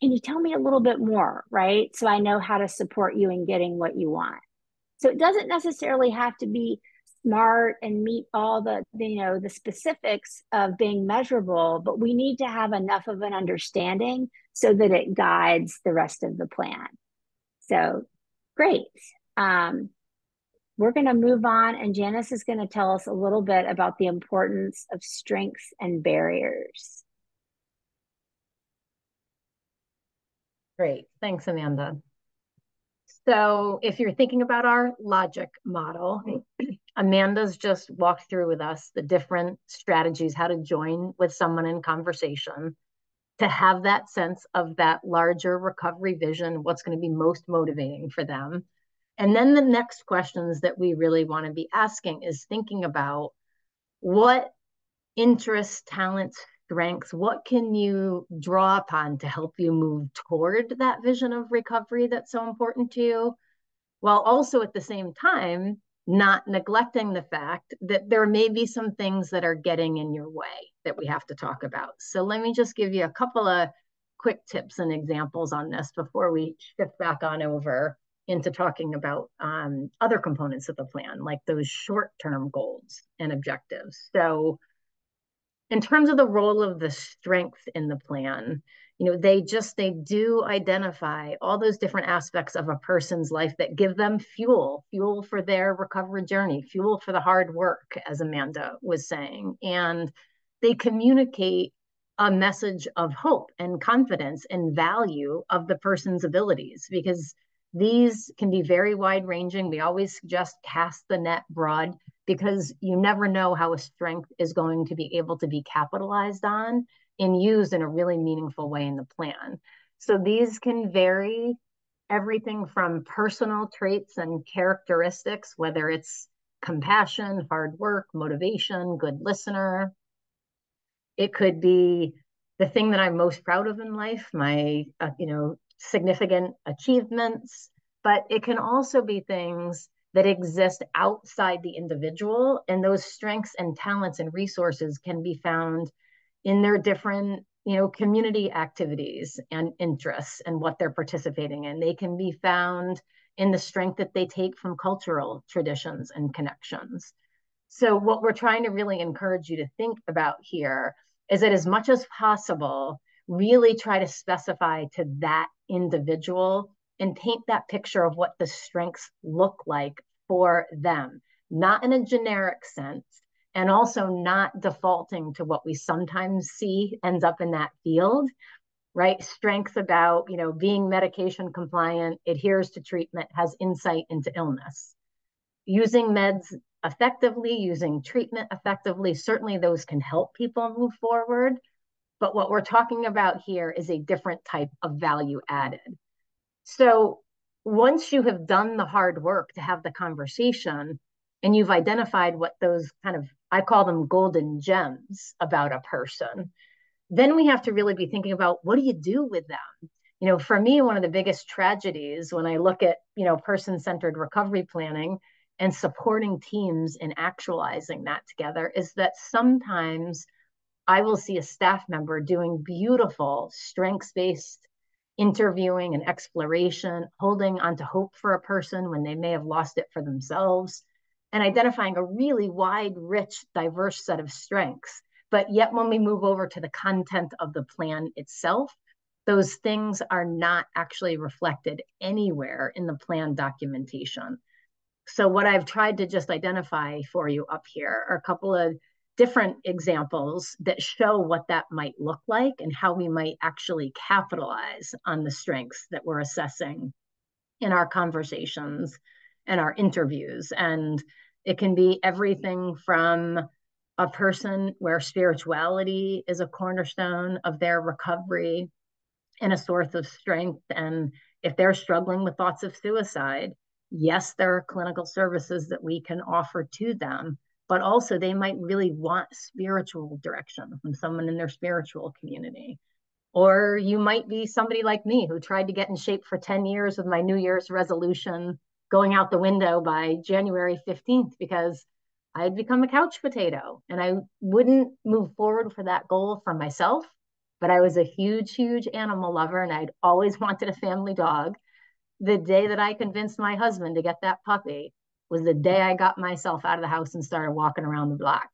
can you tell me a little bit more, right? So I know how to support you in getting what you want. So it doesn't necessarily have to be smart and meet all the specifics of being measurable, but we need to have enough of an understanding so that it guides the rest of the plan. So great. We're going to move on, and Janice is going to tell us a little bit about the importance of strengths and barriers. Great. Thanks, Amanda. So if you're thinking about our logic model, Amanda's just walked through with us the different strategies, how to join with someone in conversation to have that sense of that larger recovery vision, what's going to be most motivating for them. And then the next questions that we really want to be asking is thinking about what interests, talents, strengths, what can you draw upon to help you move toward that vision of recovery that's so important to you, while also at the same time not neglecting the fact that there may be some things that are getting in your way that we have to talk about. So let me just give you a couple of quick tips and examples on this before we shift back on over into talking about other components of the plan, like those short-term goals and objectives. So in terms of the role of the strength in the plan, they do identify all those different aspects of a person's life that give them fuel for their recovery journey, fuel for the hard work, as Amanda was saying. And they communicate a message of hope and confidence and value of the person's abilities, because These can be very wide ranging. We always suggest cast the net broad because you never know how a strength is going to be able to be capitalized on and used in a really meaningful way in the plan. So these can vary everything from personal traits and characteristics, whether it's compassion, hard work, motivation, good listener. It could be the thing that I'm most proud of in life, my significant achievements, but it can also be things that exist outside the individual, and those strengths and talents and resources can be found in their different community activities and interests and what they're participating in. They can be found in the strength that they take from cultural traditions and connections. So what we're trying to really encourage you to think about here is that as much as possible, really try to specify to that individual and paint that picture of what the strengths look like for them, not in a generic sense, and also not defaulting to what we sometimes see ends up in that field, right? Strengths about, being medication compliant, adheres to treatment, has insight into illness. Using meds effectively, using treatment effectively, certainly those can help people move forward. But what we're talking about here is a different type of value added. So once you have done the hard work to have the conversation and you've identified what those kind of, I call them golden gems about a person, then we have to really be thinking about what do you do with them? For me, one of the biggest tragedies when I look at, person-centered recovery planning and supporting teams in actualizing that together is that sometimes I will see a staff member doing beautiful strengths-based interviewing and exploration, holding onto hope for a person when they may have lost it for themselves, and identifying a really wide, rich, diverse set of strengths. But yet when we move over to the content of the plan itself, those things are not actually reflected anywhere in the plan documentation. So what I've tried to just identify for you up here are a couple of different examples that show what that might look like and how we might actually capitalize on the strengths that we're assessing in our conversations and our interviews. And it can be everything from a person where spirituality is a cornerstone of their recovery and a source of strength. And if they're struggling with thoughts of suicide, yes, there are clinical services that we can offer to them, but also they might really want spiritual direction from someone in their spiritual community. Or you might be somebody like me who tried to get in shape for 10 years with my New Year's resolution going out the window by January 15th because I had become a couch potato and I wouldn't move forward for that goal for myself. But I was a huge, huge animal lover and I'd always wanted a family dog. The day that I convinced my husband to get that puppy was the day I got myself out of the house and started walking around the block,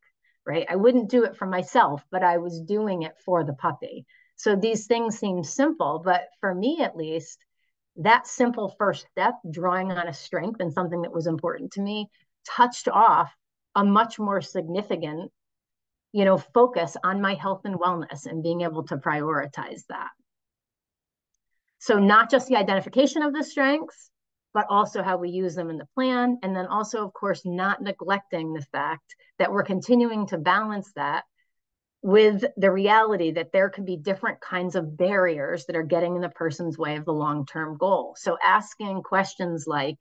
right? I wouldn't do it for myself, but I was doing it for the puppy. So these things seem simple, but for me at least, that simple first step, drawing on a strength and something that was important to me, touched off a much more significant, focus on my health and wellness and being able to prioritize that. So not just the identification of the strengths, but also how we use them in the plan. And then also, of course, not neglecting the fact that we're continuing to balance that with the reality that there can be different kinds of barriers that are getting in the person's way of the long-term goal. So asking questions like,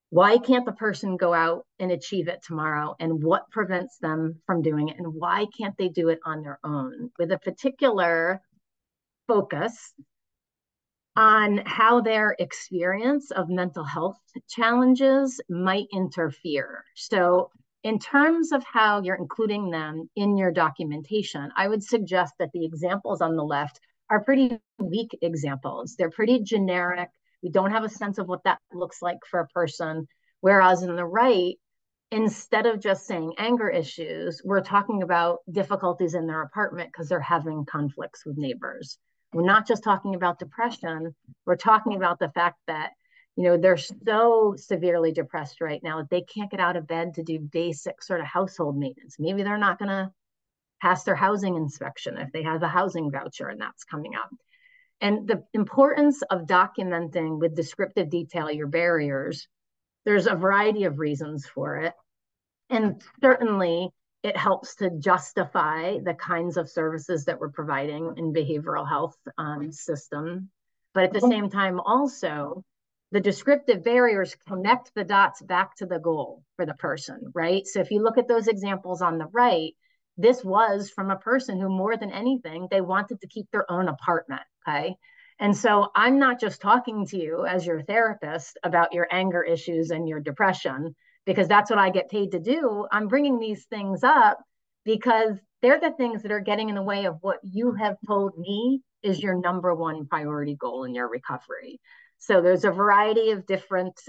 why can't the person go out and achieve it tomorrow? And what prevents them from doing it? And why can't they do it on their own? With a particular focus on how their experience of mental health challenges might interfere. So in terms of how you're including them in your documentation, I would suggest that the examples on the left are pretty weak examples. They're pretty generic. We don't have a sense of what that looks like for a person. Whereas on the right, instead of just saying anger issues, we're talking about difficulties in their apartment because they're having conflicts with neighbors. We're not just talking about depression. We're talking about the fact that, they're so severely depressed right now that they can't get out of bed to do basic sort of household maintenance. Maybe they're not going to pass their housing inspection if they have a housing voucher and that's coming up. And the importance of documenting with descriptive detail your barriers, there's a variety of reasons for it. And certainly it helps to justify the kinds of services that we're providing in behavioral health system. But at the same time, also, the descriptive barriers connect the dots back to the goal for the person, right? So if you look at those examples on the right, this was from a person who, more than anything, they wanted to keep their own apartment, okay? And so I'm not just talking to you as your therapist about your anger issues and your depression, because that's what I get paid to do. I'm bringing these things up because they're the things that are getting in the way of what you have told me is your number one priority goal in your recovery. So there's a variety of different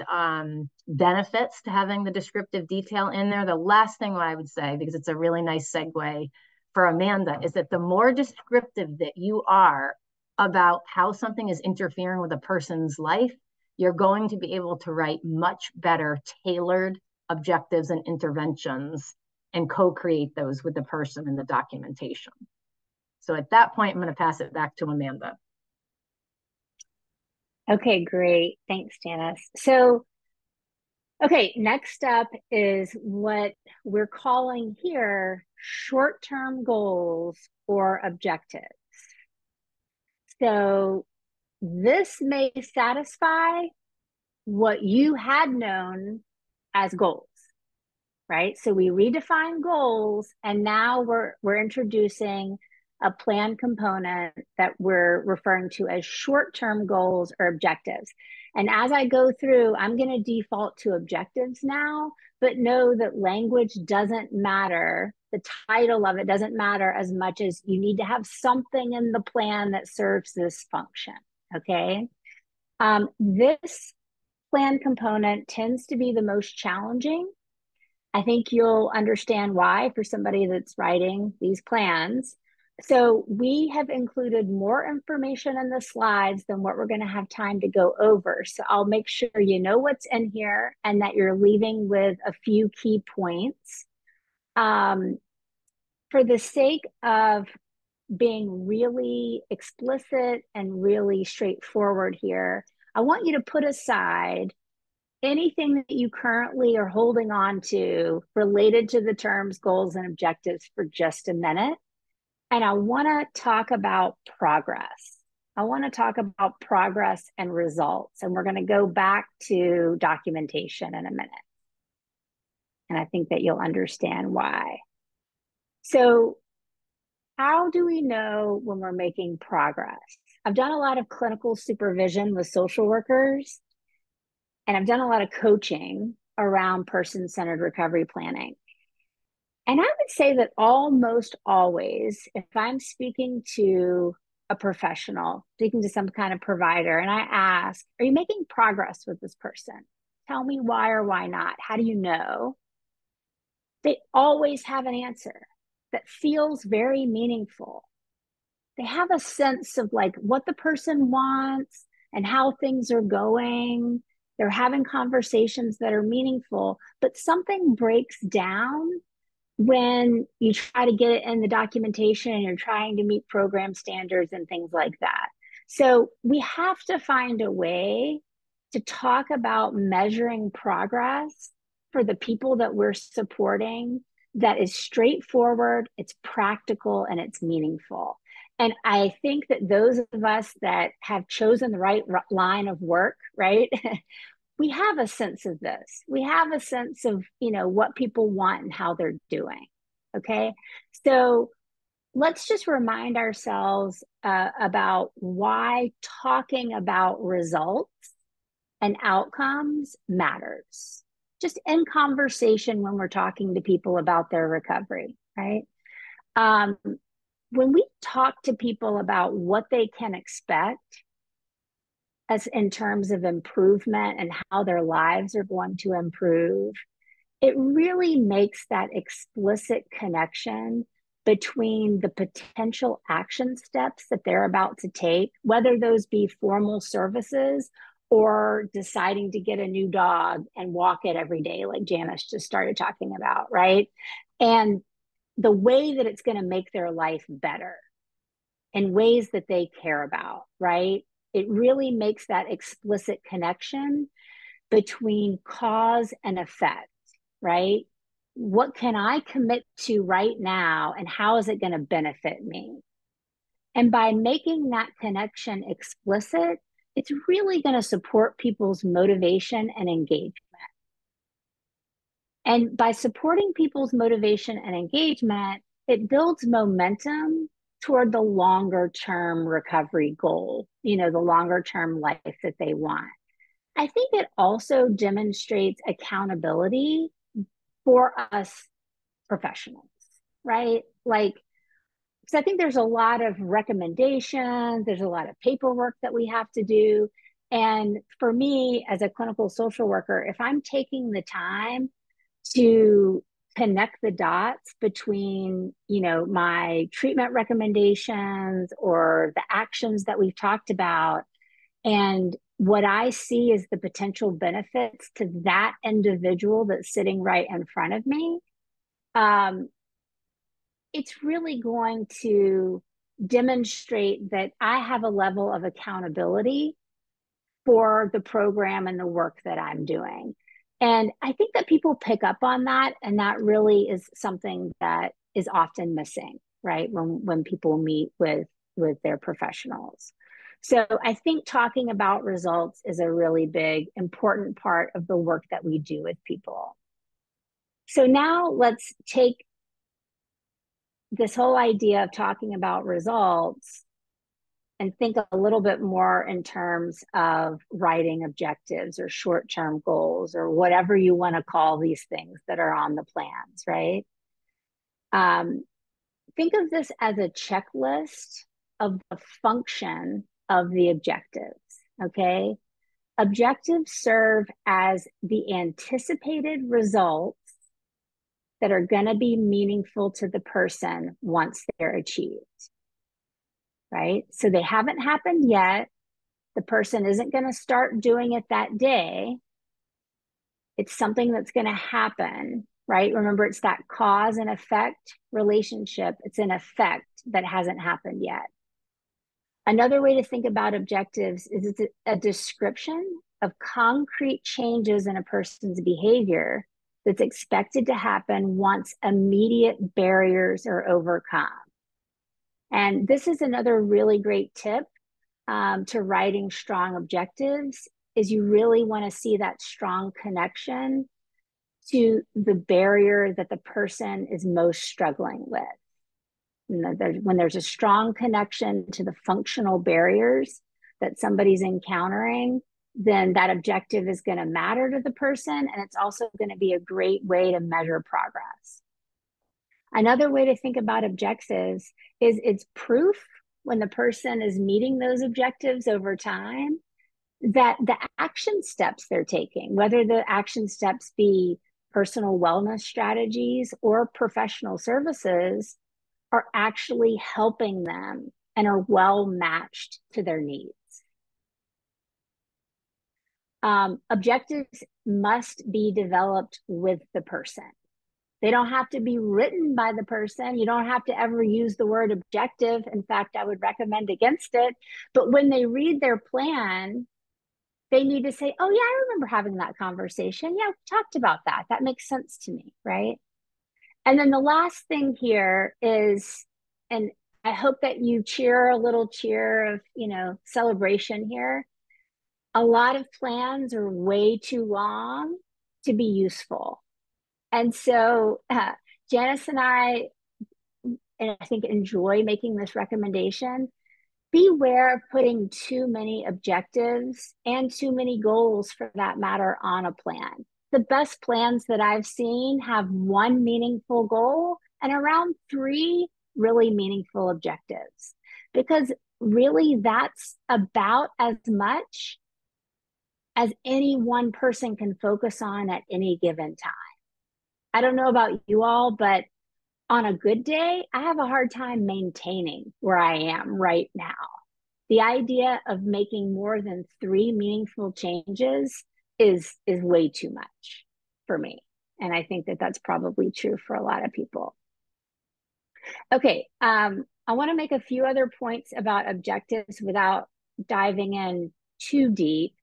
benefits to having the descriptive detail in there. The last thing what I would say, because it's a really nice segue for Amanda, is that the more descriptive that you are about how something is interfering with a person's life, you're going to be able to write much better tailored objectives and interventions and co-create those with the person in the documentation. So at that point, I'm going to pass it back to Amanda. Okay, great. Thanks, Janice. So, okay, next up is what we're calling here short-term goals or objectives. So this may satisfy what you had known as goals, right? So we redefine goals, and now we're introducing a plan component that we're referring to as short-term goals or objectives. And as I go through, I'm going to default to objectives now, but know that language doesn't matter. The title of it doesn't matter as much as you need to have something in the plan that serves this function, okay? This plan component tends to be the most challenging. I think you'll understand why for somebody that's writing these plans. So we have included more information in the slides than what we're going to have time to go over. So I'll make sure you know what's in here and that you're leaving with a few key points. For the sake of being really explicit and really straightforward here, I want you to put aside anything that you currently are holding on to related to the terms goals and objectives for just a minute. And I want to talk about progress. I want to talk about progress and results. And we're going to go back to documentation in a minute. And I think that you'll understand why. So how do we know when we're making progress? I've done a lot of clinical supervision with social workers, and I've done a lot of coaching around person-centered recovery planning. And I would say that almost always, if I'm speaking to a professional, speaking to some kind of provider, and I ask, are you making progress with this person? Tell me why or why not. How do you know? They always have an answer that feels very meaningful. They have a sense of like what the person wants and how things are going. They're having conversations that are meaningful, but something breaks down when you try to get it in the documentation and you're trying to meet program standards and things like that. So we have to find a way to talk about measuring progress for the people that we're supporting that is straightforward, it's practical, and it's meaningful. And I think that those of us that have chosen the right line of work, right, we have a sense of this. We have a sense of, you know, what people want and how they're doing, okay? So let's just remind ourselves about why talking about results and outcomes matters. Just in conversation when we're talking to people about their recovery, right? When we talk to people about what they can expect as in terms of improvement and how their lives are going to improve, it really makes that explicit connection between the potential action steps that they're about to take, whether those be formal services or deciding to get a new dog and walk it every day, like Janice just started talking about, right? And the way that it's going to make their life better. in ways that they care about, right? It really makes that explicit connection between cause and effect, right? What can I commit to right now, and how is it going to benefit me? And by making that connection explicit, it's really going to support people's motivation and engagement. And by supporting people's motivation and engagement, it builds momentum toward the longer term recovery goal, the longer term life that they want. I think it also demonstrates accountability for us professionals, right? Like, because I think there's a lot of recommendations, there's a lot of paperwork that we have to do. And for me, as a clinical social worker, if I'm taking the time to connect the dots between, my treatment recommendations or the actions that we've talked about, and what I see is the potential benefits to that individual that's sitting right in front of me, it's really going to demonstrate that I have a level of accountability for the program and the work that I'm doing. And I think that people pick up on that, and that really is something that is often missing, right? When people meet with their professionals. So I think talking about results is a really big, important part of the work that we do with people. So now let's take this whole idea of talking about results and think a little bit more in terms of writing objectives or short-term goals or whatever you want to call these things that are on the plans, right? Think of this as a checklist of the function of the objectives, okay? Objectives serve as the anticipated results that are going to be meaningful to the person once they're achieved, right? So they haven't happened yet. The person isn't going to start doing it that day. It's something that's going to happen, right? Remember, it's that cause and effect relationship. It's an effect that hasn't happened yet. Another way to think about objectives is it's a description of concrete changes in a person's behavior that's expected to happen once immediate barriers are overcome. And this is another really great tip to writing strong objectives, is you really want to see that strong connection to the barrier that the person is most struggling with. When there's a strong connection to the functional barriers that somebody's encountering, then that objective is going to matter to the person, and it's also going to be a great way to measure progress. Another way to think about objectives is it's proof when the person is meeting those objectives over time that the action steps they're taking, whether the action steps be personal wellness strategies or professional services, are actually helping them and are well matched to their needs. Objectives must be developed with the person. They don't have to be written by the person. You don't have to ever use the word objective. In fact, I would recommend against it. But when they read their plan, they need to say, oh yeah, I remember having that conversation. Yeah, we talked about that. That makes sense to me, right? And then the last thing here is, and I hope that you cheer a little cheer of, celebration here. A lot of plans are way too long to be useful. And so Janice and I think, enjoy making this recommendation. Beware of putting too many objectives and too many goals, for that matter, on a plan. The best plans that I've seen have one meaningful goal and around 3 really meaningful objectives, because really that's about as much as any one person can focus on at any given time. I don't know about you all, but on a good day, I have a hard time maintaining where I am right now. The idea of making more than 3 meaningful changes is way too much for me. And I think that that's probably true for a lot of people. Okay, I want to make a few other points about objectives without diving in too deep.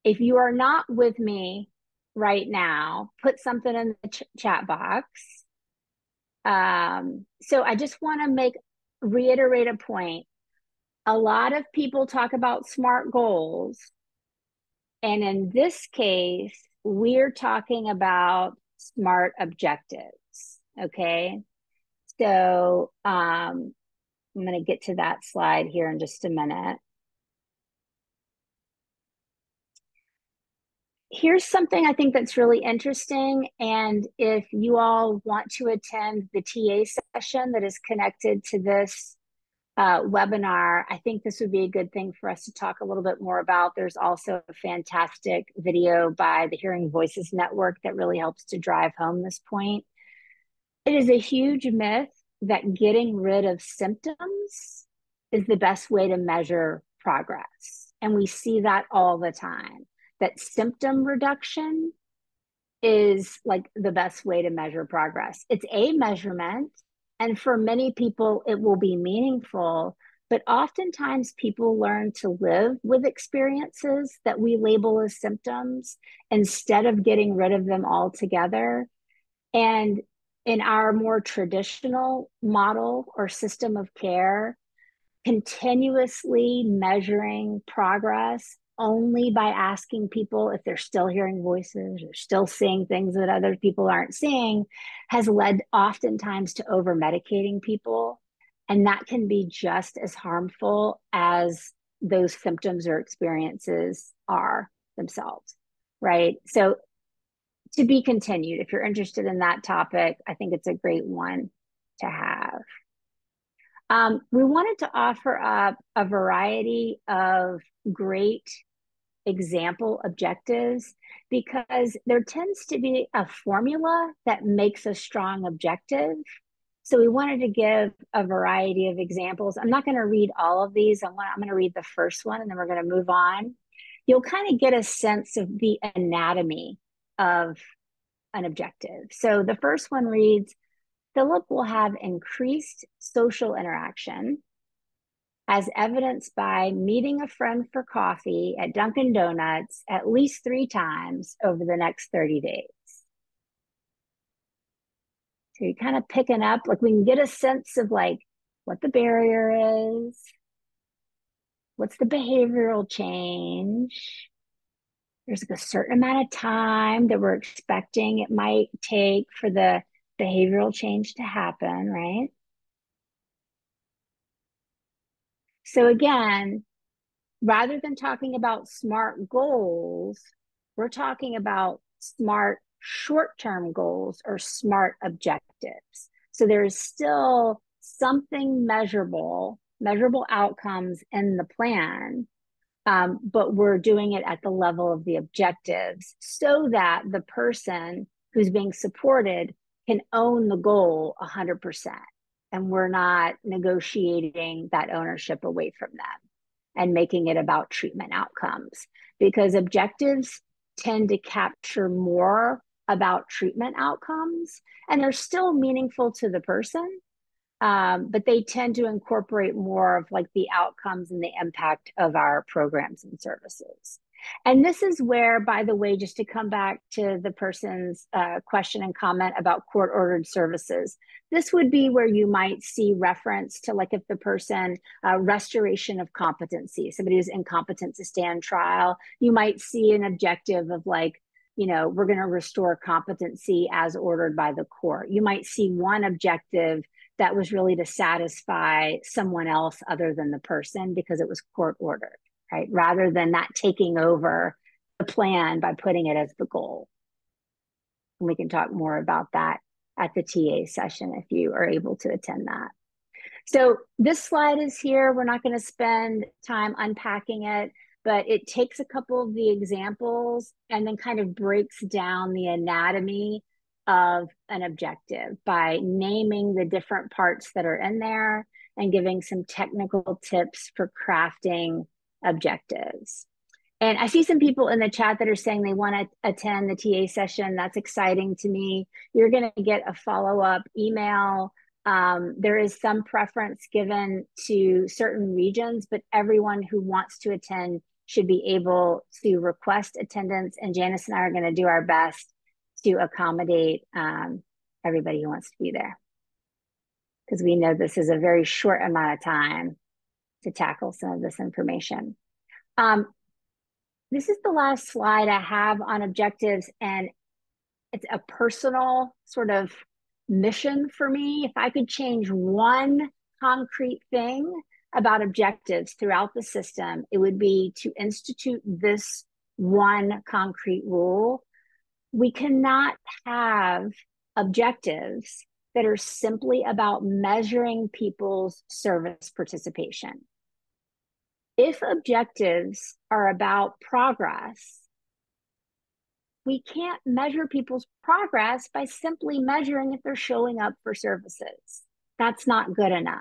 If you are not with me right now, put something in the chat box. So I just want to reiterate a point. A lot of people talk about SMART goals. And in this case, we're talking about SMART objectives. Okay. So I'm going to get to that slide here in just a minute. Here's something I think that's really interesting. And if you all want to attend the TA session that is connected to this webinar, I think this would be a good thing for us to talk a little bit more about. There's also a fantastic video by the Hearing Voices Network that really helps to drive home this point. It is a huge myth that getting rid of symptoms is the best way to measure progress. And we see that all the time, that symptom reduction is like the best way to measure progress. It's a measurement, and for many people, it will be meaningful. But oftentimes, people learn to live with experiences that we label as symptoms instead of getting rid of them altogether. And in our more traditional model or system of care, continuously measuring progress only by asking people if they're still hearing voices or still seeing things that other people aren't seeing has led oftentimes to over medicating people. And that can be just as harmful as those symptoms or experiences are themselves, right? So to be continued, if you're interested in that topic, I think it's a great one to have. We wanted to offer up a variety of great example objectives because there tends to be a formula that makes a strong objective. So we wanted to give a variety of examples. I'm not going to read all of these. I'm going to read the first one and then we're going to move on. You'll kind of get a sense of the anatomy of an objective. So the first one reads, Philip will have increased social interaction as evidenced by meeting a friend for coffee at Dunkin' Donuts at least 3 times over the next 30 days. So you're kind of picking up, like we can get a sense of like what the barrier is, what's the behavioral change. There's like a certain amount of time that we're expecting it might take for the behavioral change to happen, right? So again, rather than talking about SMART goals, we're talking about SMART short-term goals or SMART objectives. So there's still something measurable outcomes in the plan, but we're doing it at the level of the objectives so that the person who's being supported can own the goal 100%. And we're not negotiating that ownership away from them and making it about treatment outcomes, because objectives tend to capture more about treatment outcomes and they're still meaningful to the person, but they tend to incorporate more of like the outcomes and the impact of our programs and services. And this is where, by the way, just to come back to the person's question and comment about court-ordered services, this would be where you might see reference to, like, if the person, restoration of competency, somebody who's incompetent to stand trial, you might see an objective of like, you know, we're going to restore competency as ordered by the court. You might see one objective that was really to satisfy someone else other than the person because it was court ordered, right? Rather than that taking over the plan by putting it as the goal. And we can talk more about that at the TA session if you are able to attend that. So this slide is here. We're not going to spend time unpacking it, but it takes a couple of the examples and then kind of breaks down the anatomy of an objective by naming the different parts that are in there and giving some technical tips for crafting objectives. And I see some people in the chat that are saying they want to attend the TA session. That's exciting to me. You're going to get a follow-up email There is some preference given to certain regions, but everyone who wants to attend should be able to request attendance. And Janice and I are going to do our best to accommodate everybody who wants to be there, because we know this is a very short amount of time to tackle some of this information. This is the last slide I have on objectives, and it's a personal sort of mission for me. If I could change one concrete thing about objectives throughout the system, it would be to institute this one concrete rule. We cannot have objectives that are simply about measuring people's service participation. If objectives are about progress, we can't measure people's progress by simply measuring if they're showing up for services. That's not good enough,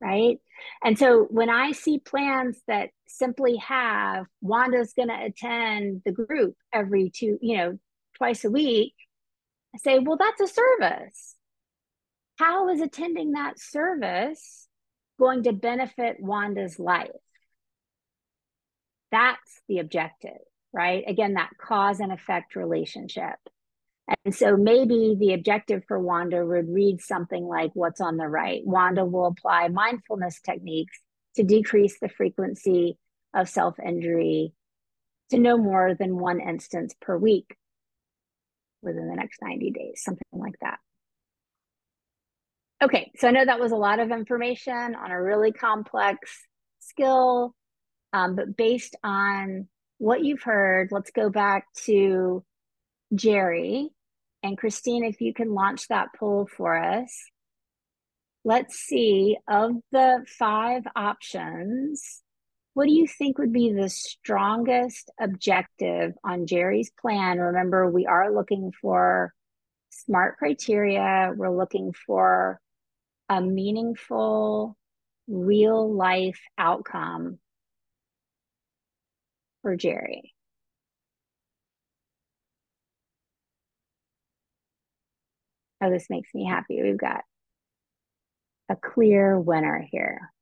right? And so when I see plans that simply have Wanda's going to attend the group every twice a week, I say, well, that's a service. How is attending that service going to benefit Wanda's life? That's the objective, right? Again, that cause and effect relationship. And so maybe the objective for Wanda would read something like what's on the right. Wanda will apply mindfulness techniques to decrease the frequency of self-injury to no more than one instance per week within the next 90 days, something like that. Okay, so I know that was a lot of information on a really complex skill, but based on what you've heard, let's go back to Jerry. And Christine, if you can launch that poll for us. Let's see, of the 5 options, what do you think would be the strongest objective on Jerry's plan? Remember, we are looking for SMART criteria. We're looking for a meaningful, real life outcome for Jerry. Oh, this makes me happy. We've got a clear winner here.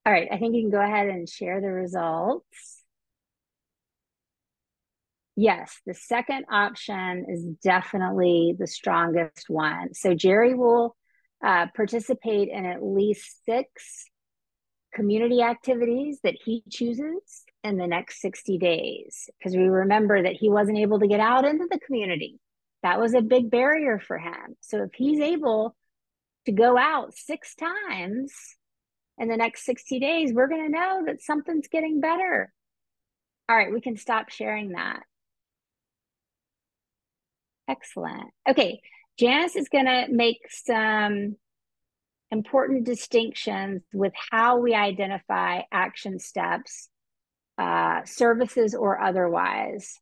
All right, I think you can go ahead and share the results. Yes, the second option is definitely the strongest one. So Jerry will participate in at least 6 community activities that he chooses in the next 60 days. Because we remember that he wasn't able to get out into the community. That was a big barrier for him. So if he's able to go out 6 times in the next 60 days, we're going to know that something's getting better. All right, we can stop sharing that. Excellent. Okay, Janice is going to make some important distinctions with how we identify action steps, services or otherwise,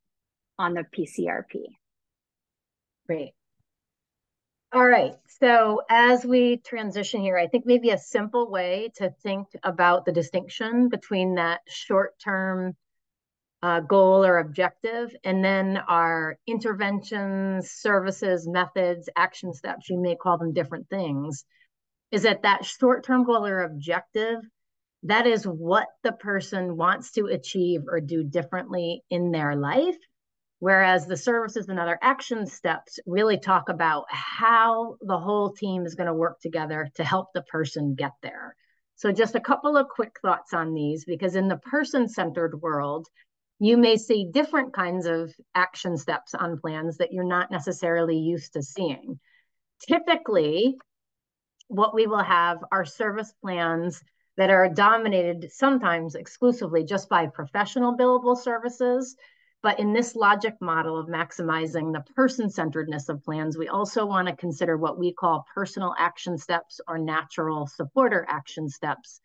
on the PCRP. Great. All right, so as we transition here, I think maybe a simple way to think about the distinction between that short-term goal or objective, and then our interventions, services, methods, action steps, you may call them different things, is that short-term goal or objective, that is what the person wants to achieve or do differently in their life. Whereas the services and other action steps really talk about how the whole team is going to work together to help the person get there. So just a couple of quick thoughts on these, because in the person-centered world, you may see different kinds of action steps on plans that you're not necessarily used to seeing. Typically, what we will have are service plans that are dominated sometimes exclusively just by professional billable services. But in this logic model of maximizing the person-centeredness of plans, we also want to consider what we call personal action steps or natural supporter action steps,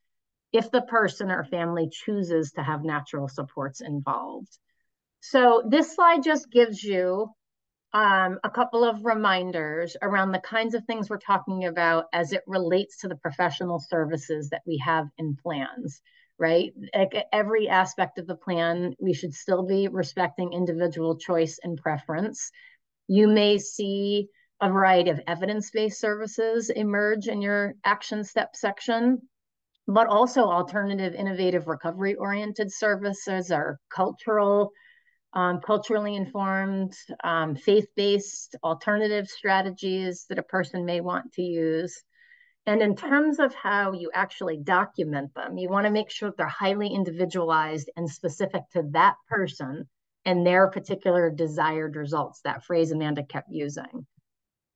if the person or family chooses to have natural supports involved. So this slide just gives you a couple of reminders around the kinds of things we're talking about as it relates to the professional services that we have in plans, right? Like every aspect of the plan, we should still be respecting individual choice and preference. You may see a variety of evidence-based services emerge in your action step section, but also alternative, innovative, recovery-oriented services or culturally informed, faith-based alternative strategies that a person may want to use. And in terms of how you actually document them, you want to make sure that they're highly individualized and specific to that person and their particular desired results, that phrase Amanda kept using.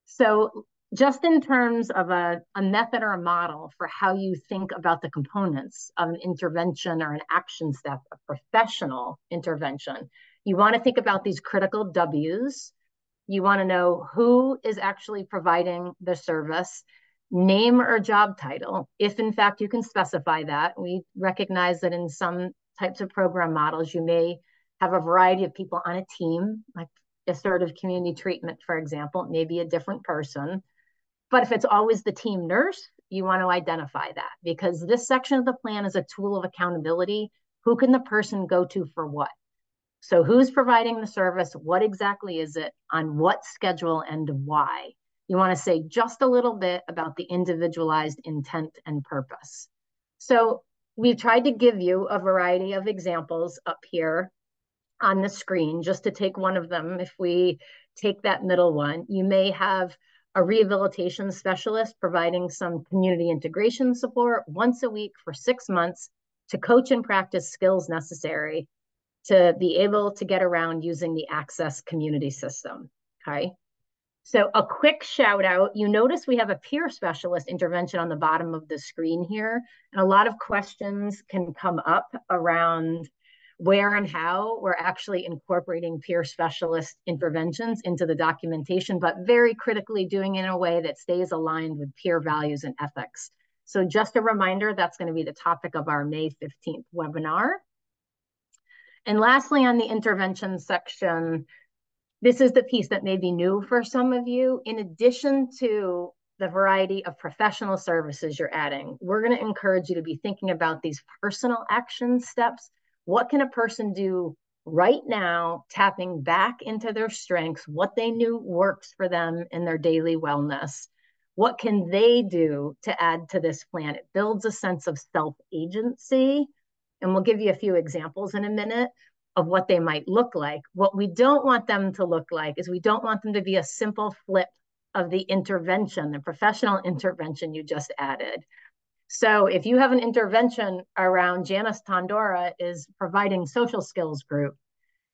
So just in terms of a method or a model for how you think about the components of an intervention or an action step, a professional intervention, you want to think about these critical W's. You want to know who is actually providing the service, name or job title, if in fact you can specify that. We recognize that in some types of program models, you may have a variety of people on a team, like assertive community treatment, for example, it may be a different person. But if it's always the team nurse, you want to identify that, because this section of the plan is a tool of accountability. Who can the person go to for what? So who's providing the service? What exactly is it? On what schedule and why? You want to say just a little bit about the individualized intent and purpose. So we've tried to give you a variety of examples up here on the screen, just to take one of them. If we take that middle one, you may have a rehabilitation specialist providing some community integration support once a week for 6 months to coach and practice skills necessary to be able to get around using the Access community system, okay? So a quick shout out, you notice we have a peer specialist intervention on the bottom of the screen here, and a lot of questions can come up around where and how we're actually incorporating peer specialist interventions into the documentation, but very critically doing it in a way that stays aligned with peer values and ethics. So just a reminder, that's going to be the topic of our May 15th webinar. And lastly, on the intervention section, this is the piece that may be new for some of you. In addition to the variety of professional services you're adding, we're going to encourage you to be thinking about these personal action steps. What can a person do right now, tapping back into their strengths, what they knew works for them in their daily wellness? What can they do to add to this plan? It builds a sense of self-agency. And we'll give you a few examples in a minute of what they might look like. What we don't want them to look like is we don't want them to be a simple flip of the intervention, the professional intervention you just added. So if you have an intervention around Janice Tondora is providing social skills group,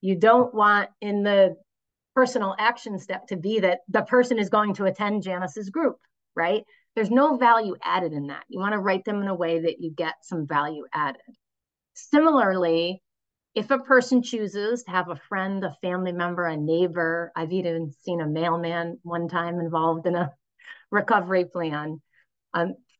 you don't want in the personal action step to be that the person is going to attend Janice's group, right? There's no value added in that. You want to write them in a way that you get some value added. Similarly, if a person chooses to have a friend, a family member, a neighbor, I've even seen a mailman one time involved in a recovery plan,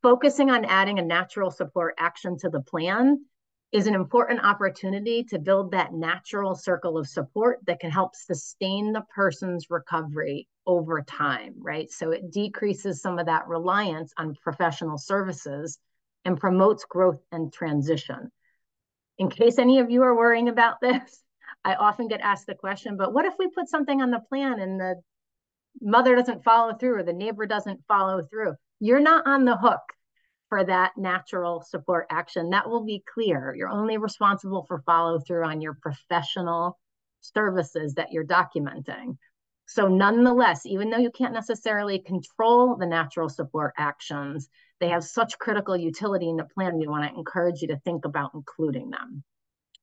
focusing on adding a natural support action to the plan is an important opportunity to build that natural circle of support that can help sustain the person's recovery over time, right? So it decreases some of that reliance on professional services and promotes growth and transition. In case any of you are worrying about this, I often get asked the question, but what if we put something on the plan and the mother doesn't follow through or the neighbor doesn't follow through? You're not on the hook for that natural support action. That will be clear. You're only responsible for follow through on your professional services that you're documenting. So nonetheless, even though you can't necessarily control the natural support actions, they have such critical utility in the plan, we want to encourage you to think about including them.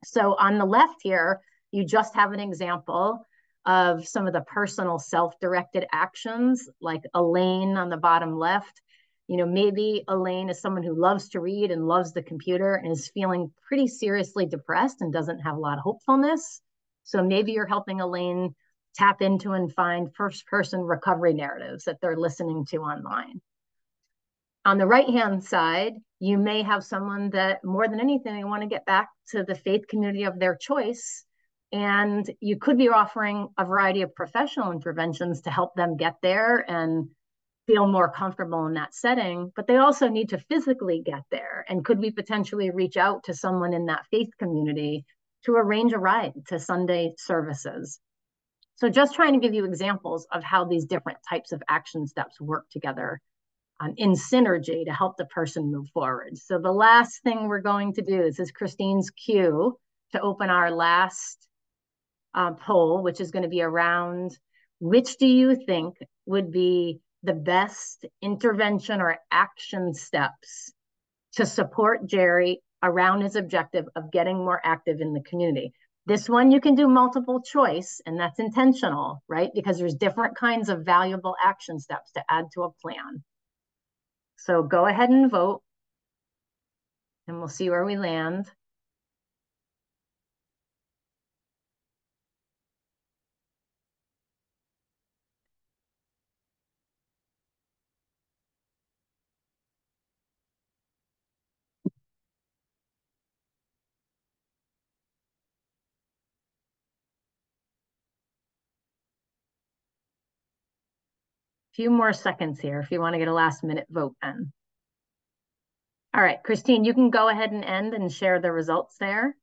So on the left here, you just have an example of some of the personal self-directed actions, like Elaine on the bottom left. You know, maybe Elaine is someone who loves to read and loves the computer and is feeling pretty seriously depressed and doesn't have a lot of hopefulness. So maybe you're helping Elaine tap into and find first-person recovery narratives that they're listening to online. On the right-hand side, you may have someone that more than anything, they want to get back to the faith community of their choice. And you could be offering a variety of professional interventions to help them get there and feel more comfortable in that setting, but they also need to physically get there. And could we potentially reach out to someone in that faith community to arrange a ride to Sunday services? So just trying to give you examples of how these different types of action steps work together in synergy to help the person move forward. So the last thing we're going to do, this is Christine's cue to open our last poll, which is going to be around which do you think would be the best intervention or action steps to support Jerry around his objective of getting more active in the community. This one you can do multiple choice, and that's intentional, right? Because there's different kinds of valuable action steps to add to a plan. So go ahead and vote, and we'll see where we land. Few more seconds here if you want to get a last minute vote in. All right, Christine, you can go ahead and end and share the results there.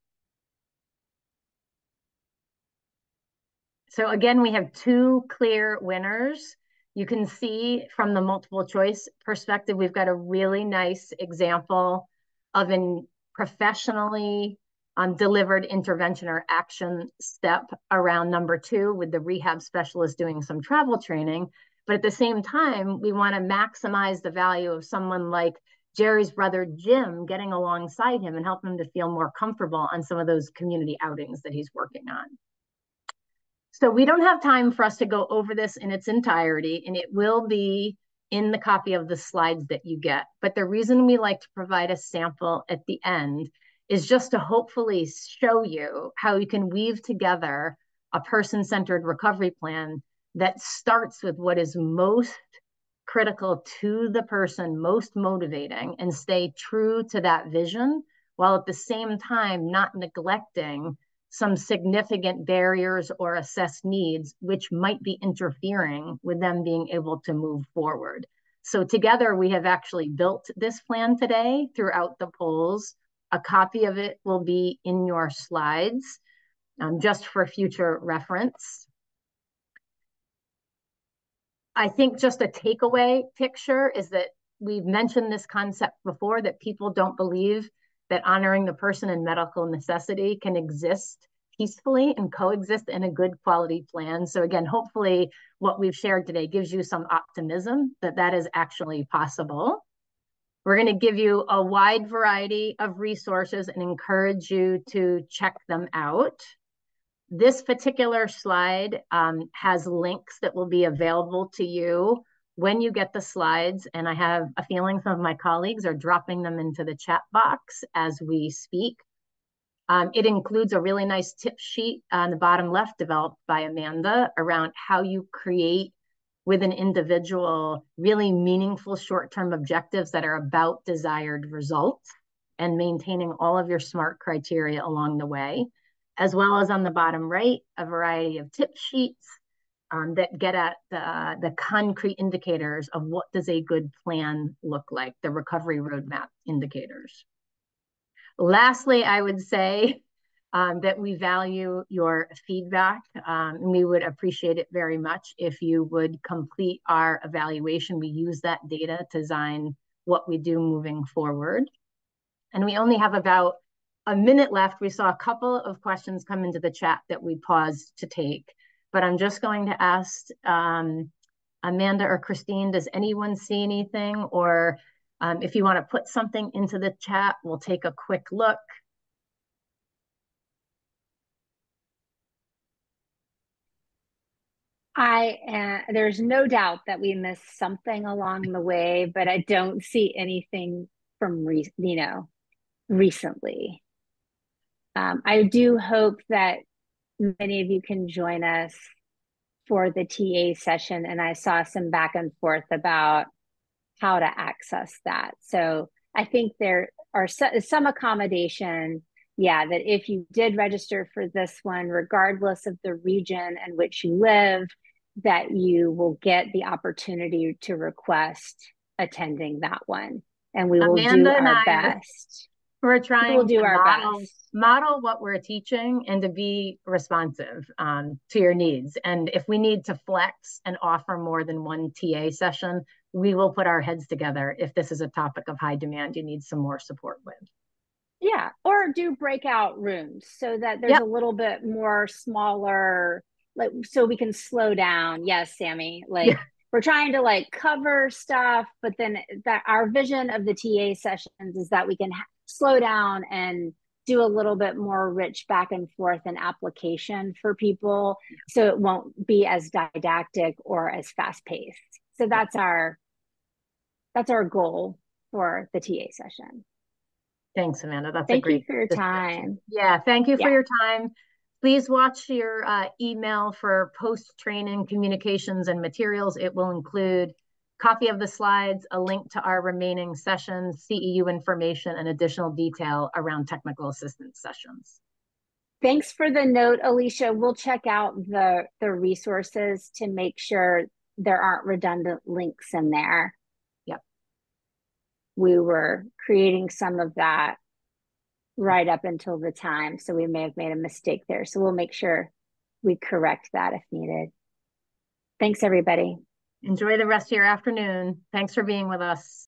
So again, we have two clear winners. You can see from the multiple choice perspective, we've got a really nice example of a professionally delivered intervention or action step around number 2 with the rehab specialist doing some travel training. But at the same time, we want to maximize the value of someone like Jerry's brother, Jim, getting alongside him and help him to feel more comfortable on some of those community outings that he's working on. So we don't have time for us to go over this in its entirety, and it will be in the copy of the slides that you get. But the reason we like to provide a sample at the end is just to hopefully show you how you can weave together a person-centered recovery plan that starts with what is most critical to the person, most motivating, and stay true to that vision, while at the same time not neglecting some significant barriers or assessed needs, which might be interfering with them being able to move forward. So together, we have actually built this plan today throughout the polls. A copy of it will be in your slides, just for future reference. I think just a takeaway picture is that we've mentioned this concept before, that people don't believe that honoring the person and medical necessity can exist peacefully and coexist in a good quality plan. So again, hopefully what we've shared today gives you some optimism that that is actually possible. We're going to give you a wide variety of resources and encourage you to check them out. This particular slide has links that will be available to you when you get the slides, and I have a feeling some of my colleagues are dropping them into the chat box as we speak. It includes a really nice tip sheet on the bottom left developed by Amanda around how you create with an individual really meaningful short-term objectives that are about desired results and maintaining all of your SMART criteria along the way, as well as on the bottom right, a variety of tip sheets that get at the concrete indicators of what does a good plan look like, the recovery roadmap indicators. Lastly, I would say that we value your feedback, and we would appreciate it very much if you would complete our evaluation. We use that data to design what we do moving forward. And we only have about a minute left. We saw a couple of questions come into the chat that we paused to take, but I'm just going to ask Amanda or Christine, does anyone see anything? Or if you want to put something into the chat, we'll take a quick look. There's no doubt that we missed something along the way, but I don't see anything from recently. I do hope that many of you can join us for the TA session, and I saw some back and forth about how to access that. So I think there are some accommodation yeah, that if you did register for this one, regardless of the region in which you live, that you will get the opportunity to request attending that one. And we will do Amanda and our I best. we're We will trying do to our best. model what we're teaching and to be responsive to your needs. And if we need to flex and offer more than one TA session, we will put our heads together if this is a topic of high demand you need some more support with. Yeah, or do breakout rooms so that there's Yep. a little bit more smaller, like so we can slow down. Yes, Sammy, like Yeah. we're trying to like cover stuff, but then that our vision of the TA sessions is that we can slow down and do a little bit more rich back and forth and application for people, so it won't be as didactic or as fast paced. So that's our goal for the TA session. Thanks, Amanda. That's a Thank you great for your description. time. Yeah, thank you for Yeah. your time. Please watch your email for post-training communications and materials. It will include copy of the slides, a link to our remaining sessions, CEU information, and additional detail around technical assistance sessions. Thanks for the note, Alicia. We'll check out the resources to make sure there aren't redundant links in there. Yep. We were creating some of that right up until the time, so we may have made a mistake there. So we'll make sure we correct that if needed. Thanks, everybody. Enjoy the rest of your afternoon. Thanks for being with us.